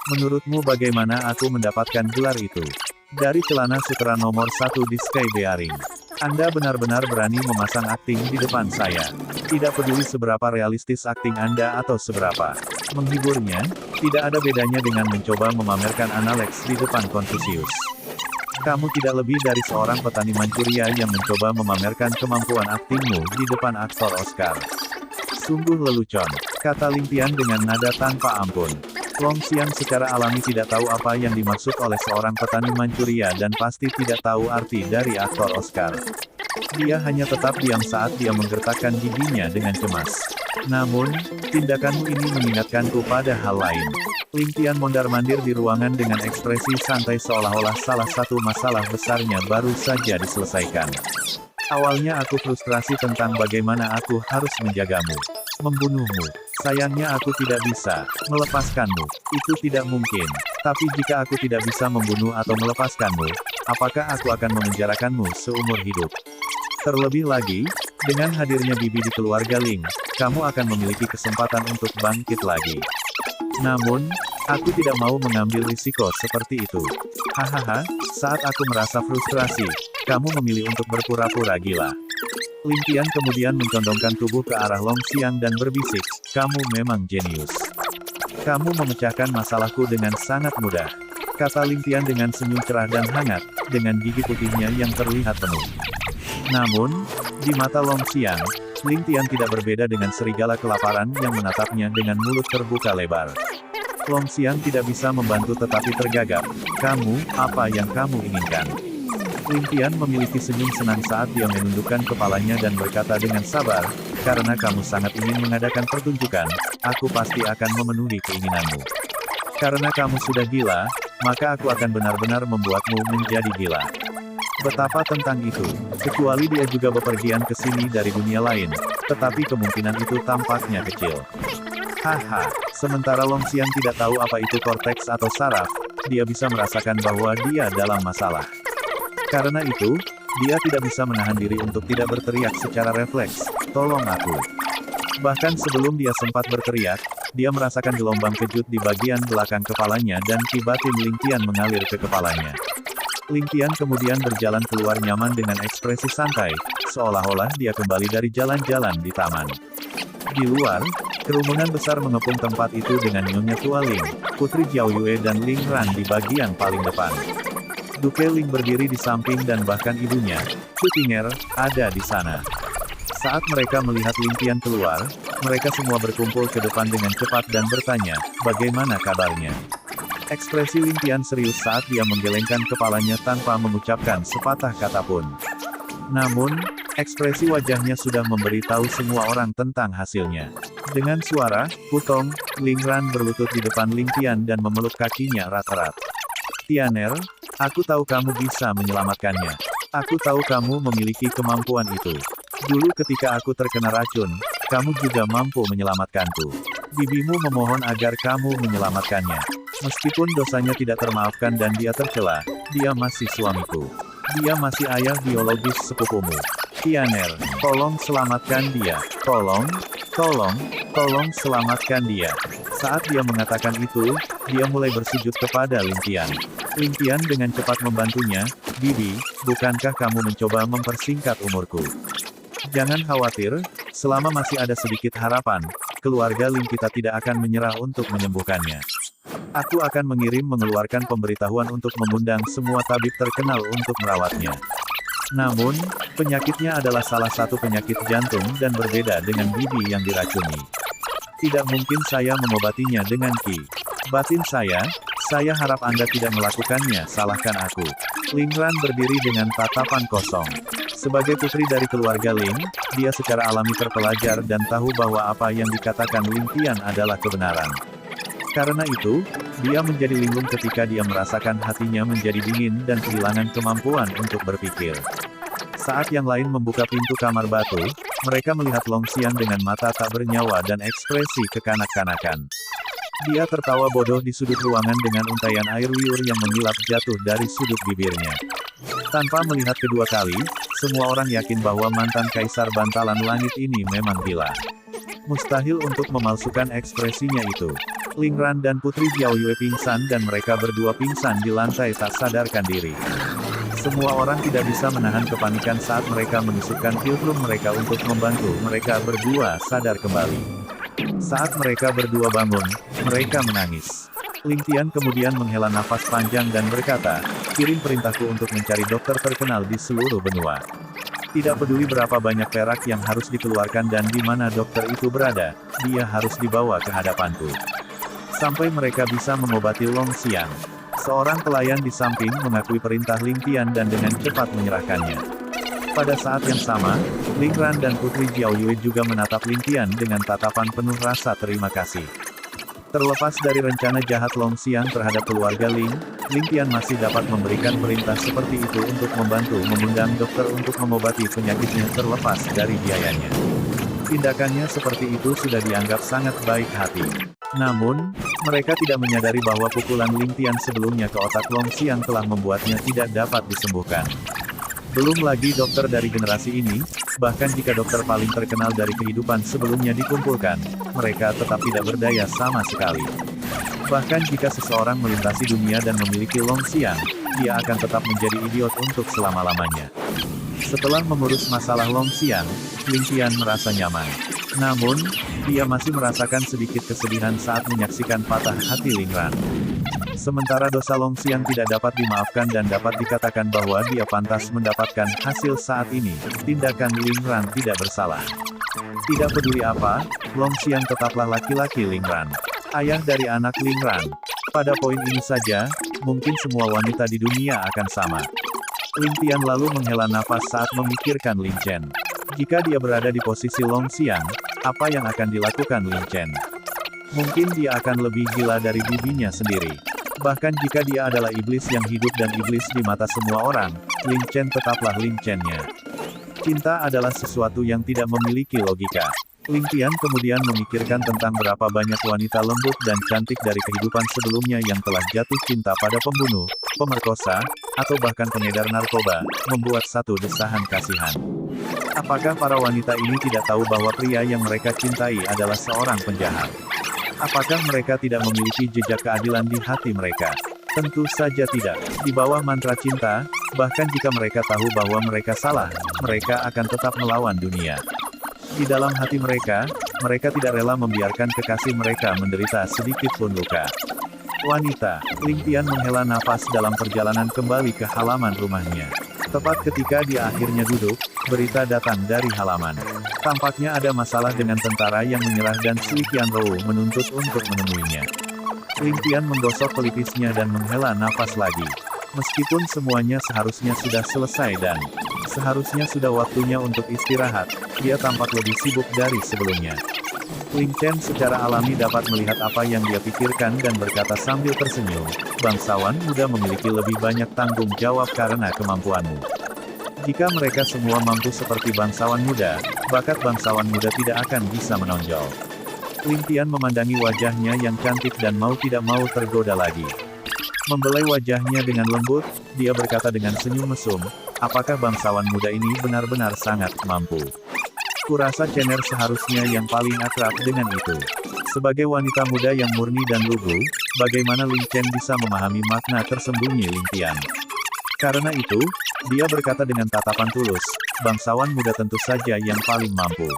Menurutmu bagaimana aku mendapatkan gelar itu? Dari celana sutera nomor 1 di Sky Bearing. Anda benar-benar berani memasang akting di depan saya. Tidak peduli seberapa realistis akting Anda atau seberapa menghiburnya, tidak ada bedanya dengan mencoba memamerkan Analeks di depan Confucius. Kamu tidak lebih dari seorang petani Manchuria yang mencoba memamerkan kemampuan aktingmu di depan aktor Oscar. Sungguh lelucon, kata Ling Tian dengan nada tanpa ampun. Long Xiang secara alami tidak tahu apa yang dimaksud oleh seorang petani Manchuria dan pasti tidak tahu arti dari aktor Oscar. Dia hanya tetap diam saat dia menggertakkan giginya dengan cemas. Namun, tindakanmu ini mengingatkanku pada hal lain. Ling Tian mondar-mandir di ruangan dengan ekspresi santai seolah-olah salah satu masalah besarnya baru saja diselesaikan. Awalnya aku frustrasi tentang bagaimana aku harus menjagamu. Membunuhmu. Sayangnya aku tidak bisa melepaskanmu. Itu tidak mungkin. Tapi jika aku tidak bisa membunuh atau melepaskanmu, apakah aku akan memenjarakanmu seumur hidup? Terlebih lagi, dengan hadirnya bibi di keluarga Ling, kamu akan memiliki kesempatan untuk bangkit lagi. Namun, aku tidak mau mengambil risiko seperti itu. Hahaha, saat aku merasa frustrasi, kamu memilih untuk berpura-pura gila. Ling Tian kemudian mencondongkan tubuh ke arah Long Xiang dan berbisik, kamu memang jenius. Kamu memecahkan masalahku dengan sangat mudah. Kata Ling Tian dengan senyum cerah dan hangat, dengan gigi putihnya yang terlihat penuh. Namun, di mata Long Xiang, Ling Tian tidak berbeda dengan serigala kelaparan yang menatapnya dengan mulut terbuka lebar. Long Xiang tidak bisa membantu tetapi tergagap. Kamu, apa yang kamu inginkan? Ling Tian memiliki senyum senang saat dia menundukkan kepalanya dan berkata dengan sabar, karena kamu sangat ingin mengadakan pertunjukan, aku pasti akan memenuhi keinginanmu. Karena kamu sudah gila, maka aku akan benar-benar membuatmu menjadi gila. Betapa tentang itu, kecuali dia juga bepergian ke sini dari dunia lain, tetapi kemungkinan itu tampaknya kecil. Haha, sementara Long Xiang tidak tahu apa itu korteks atau saraf, dia bisa merasakan bahwa dia dalam masalah. Karena itu, dia tidak bisa menahan diri untuk tidak berteriak secara refleks, tolong aku. Bahkan sebelum dia sempat berteriak, dia merasakan gelombang kejut di bagian belakang kepalanya dan ki batin Ling Qian mengalir ke kepalanya. Ling Qian kemudian berjalan keluar nyaman dengan ekspresi santai, seolah-olah dia kembali dari jalan-jalan di taman. Di luar, kerumunan besar mengepung tempat itu dengan Nyonya Tua Ling, Putri Jiao Yue dan Ling Ran di bagian paling depan. Duke Ling berdiri di samping dan bahkan ibunya, Chu Tinger, ada di sana. Saat mereka melihat Ling Qian keluar, mereka semua berkumpul ke depan dengan cepat dan bertanya, bagaimana kabarnya? Ekspresi Ling Qian serius saat dia menggelengkan kepalanya tanpa mengucapkan sepatah kata pun. Namun, ekspresi wajahnya sudah memberitahu semua orang tentang hasilnya. Dengan suara putong, Ling Ran berlutut di depan Ling Qian dan memeluk kakinya erat-erat. Tianer, aku tahu kamu bisa menyelamatkannya. Aku tahu kamu memiliki kemampuan itu. Dulu ketika aku terkena racun, kamu juga mampu menyelamatkanku. Bibimu memohon agar kamu menyelamatkannya. Meskipun dosanya tidak termaafkan dan dia tercela, dia masih suamiku. Dia masih ayah biologis sepupumu. Tianer, tolong selamatkan dia. Tolong selamatkan dia. Saat dia mengatakan itu, dia mulai bersujud kepada Ling Qian. Ling Qian dengan cepat membantunya, Bibi, bukankah kamu mencoba mempersingkat umurku? Jangan khawatir, selama masih ada sedikit harapan, keluarga Ling kita tidak akan menyerah untuk menyembuhkannya. Aku akan mengeluarkan pemberitahuan untuk mengundang semua tabib terkenal untuk merawatnya. Namun, penyakitnya adalah salah satu penyakit jantung dan berbeda dengan Bibi yang diracuni. Tidak mungkin saya mengobatinya dengan ki batin saya harap Anda tidak melakukannya, salahkan aku. Ling Ran berdiri dengan tatapan kosong. Sebagai putri dari keluarga Ling, dia secara alami terpelajar dan tahu bahwa apa yang dikatakan Ling Qian adalah kebenaran. Karena itu, dia menjadi linglung ketika dia merasakan hatinya menjadi dingin dan kehilangan kemampuan untuk berpikir. Saat yang lain membuka pintu kamar batu, mereka melihat Long Xian dengan mata tak bernyawa dan ekspresi kekanak-kanakan. Dia tertawa bodoh di sudut ruangan dengan untaian air liur yang mengilap jatuh dari sudut bibirnya. Tanpa melihat kedua kali, semua orang yakin bahwa mantan Kaisar Bantalan Langit ini memang gila. Mustahil untuk memalsukan ekspresinya itu. Ling Ran dan Putri Jiao Yue pingsan dan mereka berdua pingsan di lantai tak sadarkan diri. Semua orang tidak bisa menahan kepanikan saat mereka menusukkan pilgrim mereka untuk membantu mereka berdua sadar kembali. Saat mereka berdua bangun, mereka menangis. Ling Qian kemudian menghela nafas panjang dan berkata, kirim perintahku untuk mencari dokter terkenal di seluruh benua. Tidak peduli berapa banyak perak yang harus dikeluarkan dan di mana dokter itu berada, dia harus dibawa ke hadapanku. Sampai mereka bisa mengobati Long Xian. Seorang pelayan di samping mengakui perintah Ling Qian dan dengan cepat menyerahkannya. Pada saat yang sama, Ling Ran dan Putri Jiao Yue juga menatap Ling Qian dengan tatapan penuh rasa terima kasih. Terlepas dari rencana jahat Long Xian terhadap keluarga Ling Qian masih dapat memberikan perintah seperti itu untuk membantu mengundang dokter untuk mengobati penyakitnya terlepas dari biayanya. Tindakannya seperti itu sudah dianggap sangat baik hati. Namun, mereka tidak menyadari bahwa pukulan Ling Qian sebelumnya ke otak Long Xian telah membuatnya tidak dapat disembuhkan. Belum lagi dokter dari generasi ini, bahkan jika dokter paling terkenal dari kehidupan sebelumnya dikumpulkan, mereka tetap tidak berdaya sama sekali. Bahkan jika seseorang melintasi dunia dan memiliki Long Xian, dia akan tetap menjadi idiot untuk selama-lamanya. Setelah mengurus masalah Long Xian, Ling Qian merasa nyaman. Namun, dia masih merasakan sedikit kesedihan saat menyaksikan patah hati Ling Ran. Sementara dosa Long Xian tidak dapat dimaafkan dan dapat dikatakan bahwa dia pantas mendapatkan hasil saat ini, tindakan Ling Ran tidak bersalah. Tidak peduli apa, Long Xian tetaplah laki-laki Ling Ran. Ayah dari anak Ling Ran. Pada poin ini saja, mungkin semua wanita di dunia akan sama. Ling Qian lalu menghela nafas saat memikirkan Ling Chen. Jika dia berada di posisi Long Xian, apa yang akan dilakukan Ling Chen? Mungkin dia akan lebih gila dari bibinya sendiri. Bahkan jika dia adalah iblis yang hidup dan iblis di mata semua orang, Ling Chen tetaplah Ling Chen-nya. Cinta adalah sesuatu yang tidak memiliki logika. Ling Qian kemudian memikirkan tentang berapa banyak wanita lembut dan cantik dari kehidupan sebelumnya yang telah jatuh cinta pada pembunuh, pemerkosa, atau bahkan pengedar narkoba, membuat satu desahan kasihan. Apakah para wanita ini tidak tahu bahwa pria yang mereka cintai adalah seorang penjahat? Apakah mereka tidak memiliki jejak keadilan di hati mereka? Tentu saja tidak. Di bawah mantra cinta, bahkan jika mereka tahu bahwa mereka salah, mereka akan tetap melawan dunia. Di dalam hati mereka, mereka tidak rela membiarkan kekasih mereka menderita sedikit pun luka. Wanita, Ling Tian menghela nafas dalam perjalanan kembali ke halaman rumahnya. Tepat ketika dia akhirnya duduk, berita datang dari halaman. Tampaknya ada masalah dengan tentara yang menyerah dan Sui Qianrou menuntut untuk menemuinya. Ling Tian menggosok pelipisnya dan menghela nafas lagi. Meskipun semuanya seharusnya sudah selesai dan seharusnya sudah waktunya untuk istirahat, dia tampak lebih sibuk dari sebelumnya. Ling Chen secara alami dapat melihat apa yang dia pikirkan dan berkata sambil tersenyum, bangsawan muda memiliki lebih banyak tanggung jawab karena kemampuanmu. Jika mereka semua mampu seperti bangsawan muda, bakat bangsawan muda tidak akan bisa menonjol. Ling Tian memandangi wajahnya yang cantik dan mau tidak mau tergoda lagi. Membelai wajahnya dengan lembut, dia berkata dengan senyum mesum, apakah bangsawan muda ini benar-benar sangat mampu? Kurasa Cener seharusnya yang paling akrab dengan itu. Sebagai wanita muda yang murni dan lugu, bagaimana Ling Chen bisa memahami makna tersembunyi Ling Tian? Karena itu, dia berkata dengan tatapan tulus, bangsawan muda tentu saja yang paling mampu.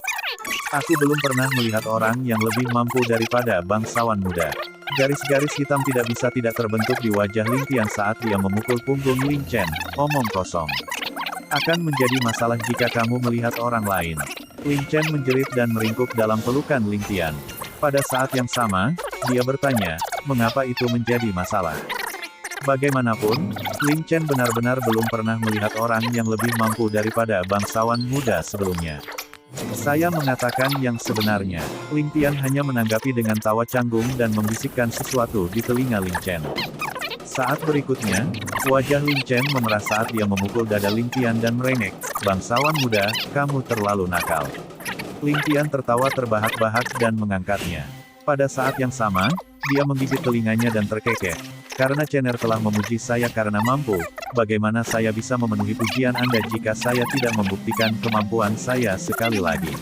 Aku belum pernah melihat orang yang lebih mampu daripada bangsawan muda. Garis-garis hitam tidak bisa tidak terbentuk di wajah Ling Tian saat dia memukul punggung Ling Chen, omong kosong. Akan menjadi masalah jika kamu melihat orang lain. Ling Chen menjerit dan meringkuk dalam pelukan Ling Tian. Pada saat yang sama, dia bertanya, mengapa itu menjadi masalah? Bagaimanapun, Ling Chen benar-benar belum pernah melihat orang yang lebih mampu daripada bangsawan muda sebelumnya. Saya mengatakan yang sebenarnya. Ling Tian hanya menanggapi dengan tawa canggung dan membisikkan sesuatu di telinga Ling Chen. Saat berikutnya, wajah Ling Chen memerah saat dia memukul dada Ling Tian dan merengek, bangsawan muda, kamu terlalu nakal. Ling Tian tertawa terbahak-bahak dan mengangkatnya. Pada saat yang sama, dia menggigit telinganya dan terkekeh. Karena Cener telah memuji saya karena mampu, bagaimana saya bisa memenuhi pujian Anda jika saya tidak membuktikan kemampuan saya sekali lagi?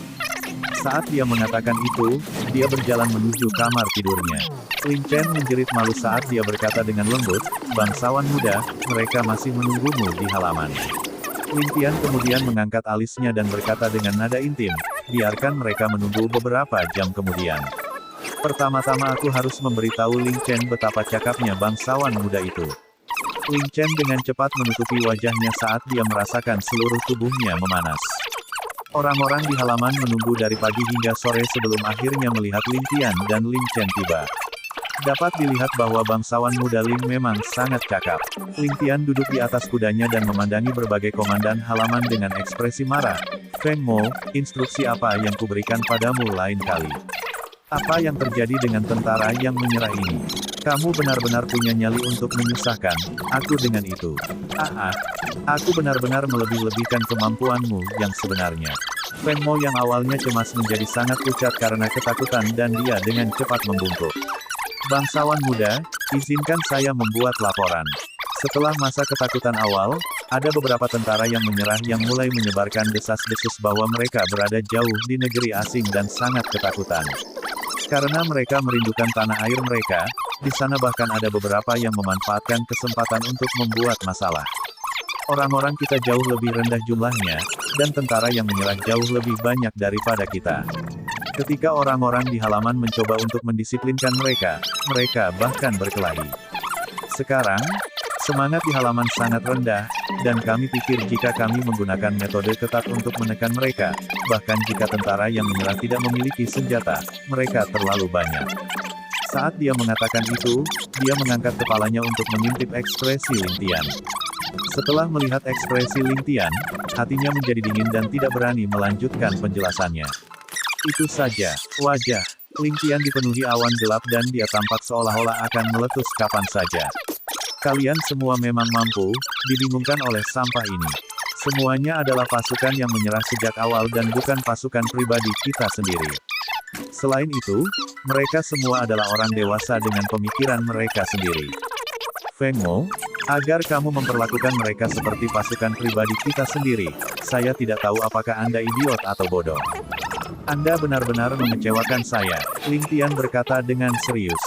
Saat dia mengatakan itu, dia berjalan menuju kamar tidurnya. Ling Chen menjerit malu saat dia berkata dengan lembut, bangsawan muda, mereka masih menunggumu di halaman. Ling Tian kemudian mengangkat alisnya dan berkata dengan nada intim, biarkan mereka menunggu beberapa jam kemudian. Pertama-tama aku harus memberitahu Ling Chen betapa cakapnya bangsawan muda itu. Ling Chen dengan cepat menutupi wajahnya saat dia merasakan seluruh tubuhnya memanas. Orang-orang di halaman menunggu dari pagi hingga sore sebelum akhirnya melihat Ling Tian dan Ling Chen tiba. Dapat dilihat bahwa bangsawan muda Ling memang sangat cakap. Ling Tian duduk di atas kudanya dan memandangi berbagai komandan halaman dengan ekspresi marah. Feng Mo, instruksi apa yang kuberikan padamu lain kali? Apa yang terjadi dengan tentara yang menyerah ini? Kamu benar-benar punya nyali untuk menyusahkan aku dengan itu. Aku benar-benar melebih-lebihkan kemampuanmu yang sebenarnya. Feng Mo yang awalnya cemas menjadi sangat pucat karena ketakutan dan dia dengan cepat membungkuk. Bangsawan muda, izinkan saya membuat laporan. Setelah masa ketakutan awal, ada beberapa tentara yang menyerah yang mulai menyebarkan desas-desus bahwa mereka berada jauh di negeri asing dan sangat ketakutan. Karena mereka merindukan tanah air mereka, di sana bahkan ada beberapa yang memanfaatkan kesempatan untuk membuat masalah. Orang-orang kita jauh lebih rendah jumlahnya, dan tentara yang menyerah jauh lebih banyak daripada kita. Ketika orang-orang di halaman mencoba untuk mendisiplinkan mereka, mereka bahkan berkelahi. Sekarang, semangat di halaman sangat rendah, dan kami pikir jika kami menggunakan metode ketat untuk menekan mereka, bahkan jika tentara yang menyerah tidak memiliki senjata, mereka terlalu banyak. Saat dia mengatakan itu, dia mengangkat kepalanya untuk mengintip ekspresi Ling Tian. Setelah melihat ekspresi Ling Tian, hatinya menjadi dingin dan tidak berani melanjutkan penjelasannya. Itu saja, wajah Ling Tian dipenuhi awan gelap dan dia tampak seolah-olah akan meletus kapan saja. Kalian semua memang mampu, dibingungkan oleh sampah ini. Semuanya adalah pasukan yang menyerah sejak awal dan bukan pasukan pribadi kita sendiri. Selain itu, mereka semua adalah orang dewasa dengan pemikiran mereka sendiri. Feng Mo, agar kamu memperlakukan mereka seperti pasukan pribadi kita sendiri, saya tidak tahu apakah Anda idiot atau bodoh. Anda benar-benar mengecewakan saya, Ling Tian berkata dengan serius.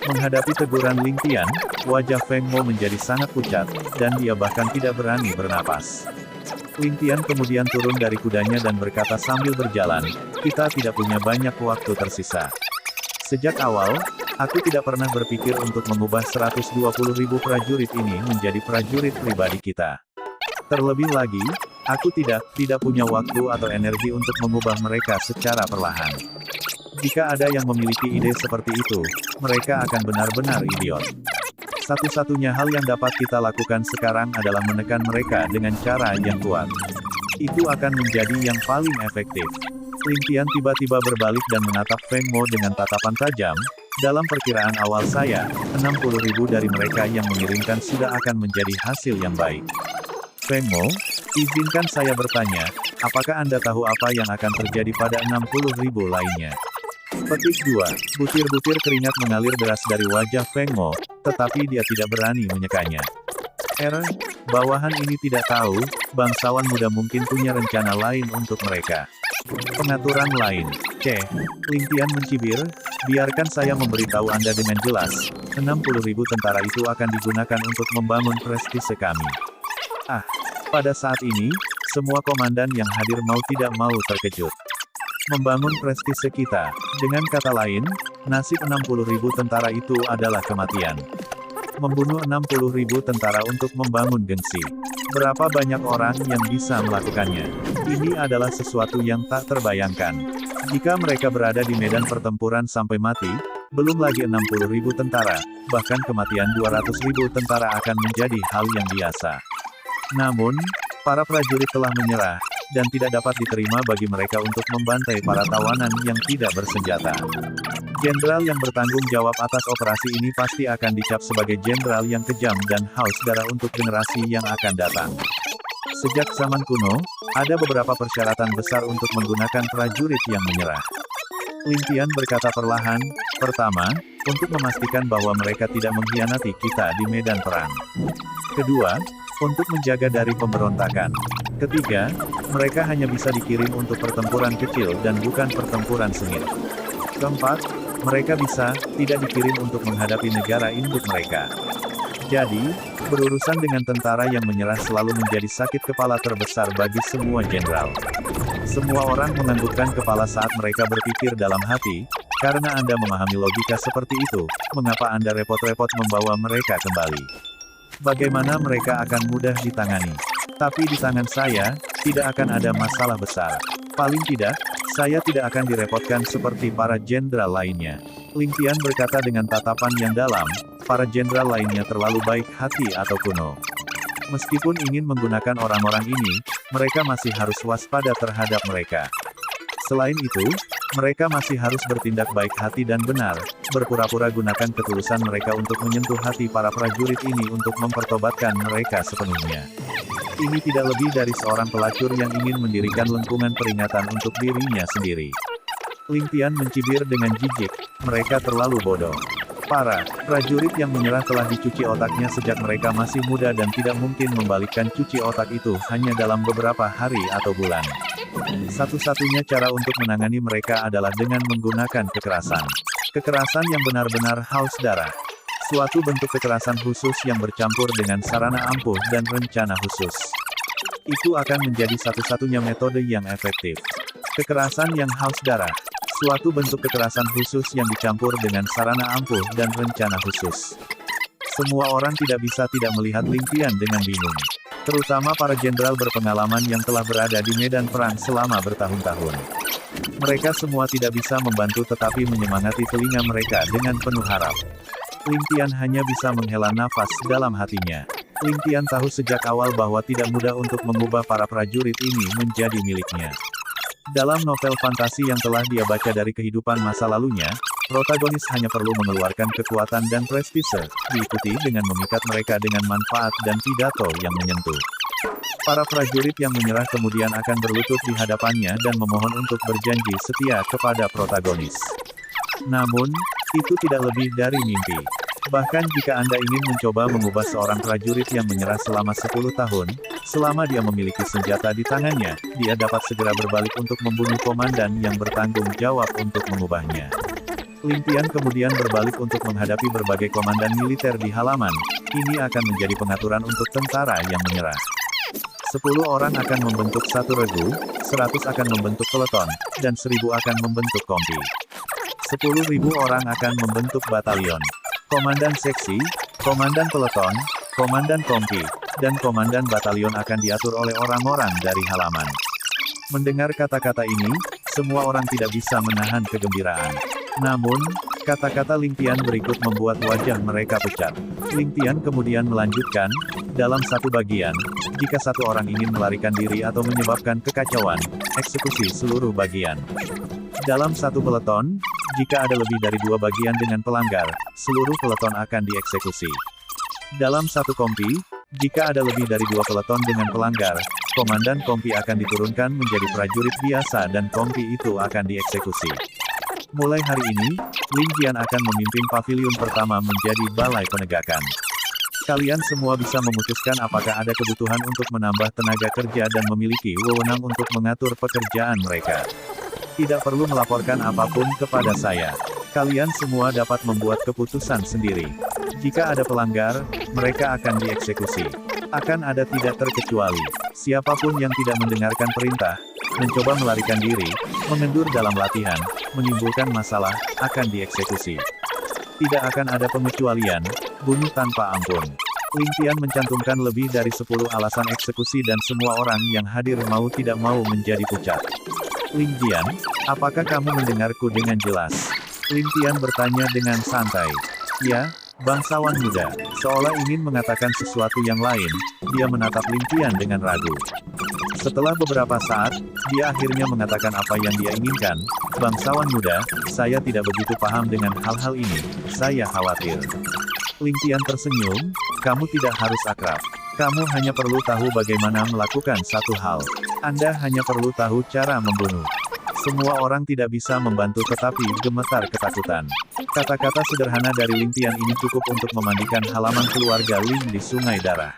Menghadapi teguran Ling Tian, wajah Feng Mo menjadi sangat pucat, dan dia bahkan tidak berani bernapas. Ling Tian kemudian turun dari kudanya dan berkata sambil berjalan, kita tidak punya banyak waktu tersisa. Sejak awal, aku tidak pernah berpikir untuk mengubah 120.000 prajurit ini menjadi prajurit pribadi kita. Terlebih lagi, aku tidak punya waktu atau energi untuk mengubah mereka secara perlahan. Jika ada yang memiliki ide seperti itu, mereka akan benar-benar idiot. Satu-satunya hal yang dapat kita lakukan sekarang adalah menekan mereka dengan cara yang kuat. Itu akan menjadi yang paling efektif. Ling Tian tiba-tiba berbalik dan menatap Feng Mo dengan tatapan tajam. Dalam perkiraan awal saya, 60.000 dari mereka yang mengirimkan sudah akan menjadi hasil yang baik. Feng Mo, izinkan saya bertanya, apakah Anda tahu apa yang akan terjadi pada 60.000 lainnya? Petik 2. Butir-butir keringat mengalir deras dari wajah Feng Mo, tetapi dia tidak berani menyekanya. Bawahan ini tidak tahu, bangsawan muda mungkin punya rencana lain untuk mereka. Pengaturan lain. Ling Tian mencibir, biarkan saya memberitahu Anda dengan jelas, 60.000 tentara itu akan digunakan untuk membangun prestise kami. Pada saat ini, semua komandan yang hadir mau tidak mau terkejut. Membangun prestise kita, dengan kata lain, nasib 60.000 tentara itu adalah kematian. Membunuh 60.000 tentara untuk membangun gengsi. Berapa banyak orang yang bisa melakukannya? Ini adalah sesuatu yang tak terbayangkan. Jika mereka berada di medan pertempuran sampai mati, belum lagi 60.000 tentara, bahkan kematian 200.000 tentara akan menjadi hal yang biasa. Namun, para prajurit telah menyerah, dan tidak dapat diterima bagi mereka untuk membantai para tawanan yang tidak bersenjata. Jenderal yang bertanggung jawab atas operasi ini pasti akan dicap sebagai jenderal yang kejam dan haus darah untuk generasi yang akan datang. Sejak zaman kuno, ada beberapa persyaratan besar untuk menggunakan prajurit yang menyerah. Ling Tian berkata perlahan, pertama, untuk memastikan bahwa mereka tidak mengkhianati kita di medan perang. Kedua, untuk menjaga dari pemberontakan. Ketiga, mereka hanya bisa dikirim untuk pertempuran kecil dan bukan pertempuran sengit. Keempat, mereka bisa tidak dikirim untuk menghadapi negara induk mereka. Jadi, berurusan dengan tentara yang menyerah selalu menjadi sakit kepala terbesar bagi semua jenderal. Semua orang menganggukkan kepala saat mereka berpikir dalam hati, karena Anda memahami logika seperti itu, mengapa Anda repot-repot membawa mereka kembali? Bagaimana mereka akan mudah ditangani? Tapi di tangan saya, tidak akan ada masalah besar. Paling tidak, saya tidak akan direpotkan seperti para jenderal lainnya. Ling Tian berkata dengan tatapan yang dalam, para jenderal lainnya terlalu baik hati atau kuno. Meskipun ingin menggunakan orang-orang ini, mereka masih harus waspada terhadap mereka. Selain itu, mereka masih harus bertindak baik hati dan benar, berpura-pura gunakan ketulusan mereka untuk menyentuh hati para prajurit ini untuk mempertobatkan mereka sepenuhnya. Ini tidak lebih dari seorang pelacur yang ingin mendirikan lengkungan peringatan untuk dirinya sendiri. Ling Tian mencibir dengan jijik, mereka terlalu bodoh. Para prajurit yang menyerah telah dicuci otaknya sejak mereka masih muda dan tidak mungkin membalikkan cuci otak itu hanya dalam beberapa hari atau bulan. Satu-satunya cara untuk menangani mereka adalah dengan menggunakan kekerasan. Kekerasan yang benar-benar haus darah. Suatu bentuk kekerasan khusus yang bercampur dengan sarana ampuh dan rencana khusus. Itu akan menjadi satu-satunya metode yang efektif. Kekerasan yang haus darah. Suatu bentuk kekerasan khusus yang dicampur dengan sarana ampuh dan rencana khusus. Semua orang tidak bisa tidak melihat Ling Tian dengan bingung. Terutama para jenderal berpengalaman yang telah berada di medan perang selama bertahun-tahun. Mereka semua tidak bisa membantu tetapi menyemangati telinga mereka dengan penuh harap. Ling Tian hanya bisa menghela nafas dalam hatinya. Ling Tian tahu sejak awal bahwa tidak mudah untuk mengubah para prajurit ini menjadi miliknya. Dalam novel fantasi yang telah dia baca dari kehidupan masa lalunya, protagonis hanya perlu mengeluarkan kekuatan dan prestise, diikuti dengan memikat mereka dengan manfaat dan pidato yang menyentuh. Para prajurit yang menyerah kemudian akan berlutut di hadapannya dan memohon untuk berjanji setia kepada protagonis. Namun, itu tidak lebih dari mimpi. Bahkan jika Anda ingin mencoba mengubah seorang prajurit yang menyerah selama 10 tahun, selama dia memiliki senjata di tangannya, dia dapat segera berbalik untuk membunuh komandan yang bertanggung jawab untuk mengubahnya. Lin Tian kemudian berbalik untuk menghadapi berbagai komandan militer di halaman. Ini akan menjadi pengaturan untuk tentara yang menyerah. 10 orang akan membentuk satu regu, 100 akan membentuk peleton, dan 1000 akan membentuk kompi. 10.000 orang akan membentuk batalion. Komandan seksi, komandan peleton, komandan kompi, dan komandan batalion akan diatur oleh orang-orang dari halaman. Mendengar kata-kata ini, semua orang tidak bisa menahan kegembiraan. Namun, kata-kata Lin Tian berikut membuat wajah mereka pucat. Lin Tian kemudian melanjutkan, dalam satu bagian, jika satu orang ingin melarikan diri atau menyebabkan kekacauan, eksekusi seluruh bagian. Dalam satu peleton, jika ada lebih dari 2 bagian dengan pelanggar, seluruh peleton akan dieksekusi. Dalam satu kompi, jika ada lebih dari 2 peleton dengan pelanggar, komandan kompi akan diturunkan menjadi prajurit biasa dan kompi itu akan dieksekusi. Mulai hari ini, Lin Tian akan memimpin paviliun pertama menjadi balai penegakan. Kalian semua bisa memutuskan apakah ada kebutuhan untuk menambah tenaga kerja dan memiliki wewenang untuk mengatur pekerjaan mereka. Tidak perlu melaporkan apapun kepada saya. Kalian semua dapat membuat keputusan sendiri. Jika ada pelanggar, mereka akan dieksekusi. Akan ada tidak terkecuali. Siapapun yang tidak mendengarkan perintah, mencoba melarikan diri, mengendur dalam latihan, menimbulkan masalah, akan dieksekusi. Tidak akan ada pengecualian, bunuh tanpa ampun. Lin Tian mencantumkan lebih dari 10 alasan eksekusi dan semua orang yang hadir mau tidak mau menjadi pucat. Lin Tian, apakah kamu mendengarku dengan jelas? Lin Tian bertanya dengan santai. Ya, bangsawan muda, seolah ingin mengatakan sesuatu yang lain, dia menatap Lin Tian dengan ragu. Setelah beberapa saat, dia akhirnya mengatakan apa yang dia inginkan. Bangsawan muda, saya tidak begitu paham dengan hal-hal ini, saya khawatir. Lin Tian tersenyum, kamu tidak harus akrab. Kamu hanya perlu tahu bagaimana melakukan satu hal. Anda hanya perlu tahu cara membunuh. Semua orang tidak bisa membantu tetapi gemetar ketakutan. Kata-kata sederhana dari Lin Tian ini cukup untuk memandikan halaman keluarga Lin di sungai darah.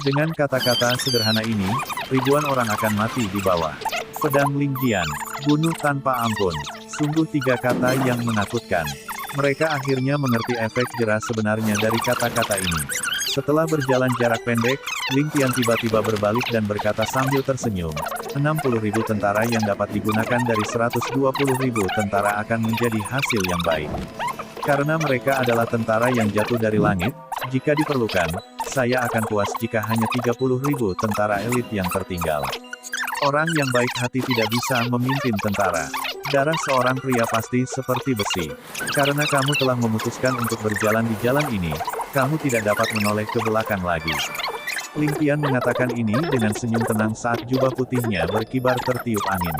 Dengan kata-kata sederhana ini, ribuan orang akan mati di bawah pedang Lin Tian. Bunuh tanpa ampun. Sungguh 3 kata yang menakutkan. Mereka akhirnya mengerti efek jera sebenarnya dari kata-kata ini. Setelah berjalan jarak pendek, Lin Tian tiba-tiba berbalik dan berkata sambil tersenyum, 60.000 tentara yang dapat digunakan dari 120.000 tentara akan menjadi hasil yang baik. Karena mereka adalah tentara yang jatuh dari langit, jika diperlukan, saya akan puas jika hanya 30.000 tentara elit yang tertinggal. Orang yang baik hati tidak bisa memimpin tentara. Darah seorang pria pasti seperti besi. Karena kamu telah memutuskan untuk berjalan di jalan ini, kamu tidak dapat menoleh ke belakang lagi. Lin Tian mengatakan ini dengan senyum tenang saat jubah putihnya berkibar tertiup angin.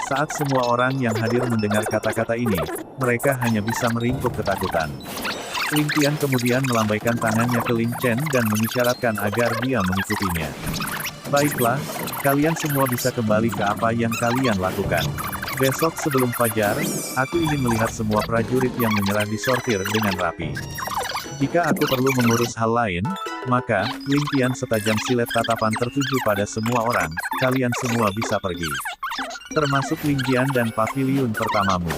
Saat semua orang yang hadir mendengar kata-kata ini, mereka hanya bisa meringkuk ketakutan. Lin Tian kemudian melambaikan tangannya ke Lin Chen dan mengisyaratkan agar dia mengikutinya. Baiklah, kalian semua bisa kembali ke apa yang kalian lakukan. Besok sebelum fajar, aku ingin melihat semua prajurit yang menyerah disortir dengan rapi. Jika aku perlu mengurus hal lain, maka, Lin Tian setajam silet tatapan tertuju pada semua orang, kalian semua bisa pergi. Termasuk Lin Tian dan paviliun pertamamu.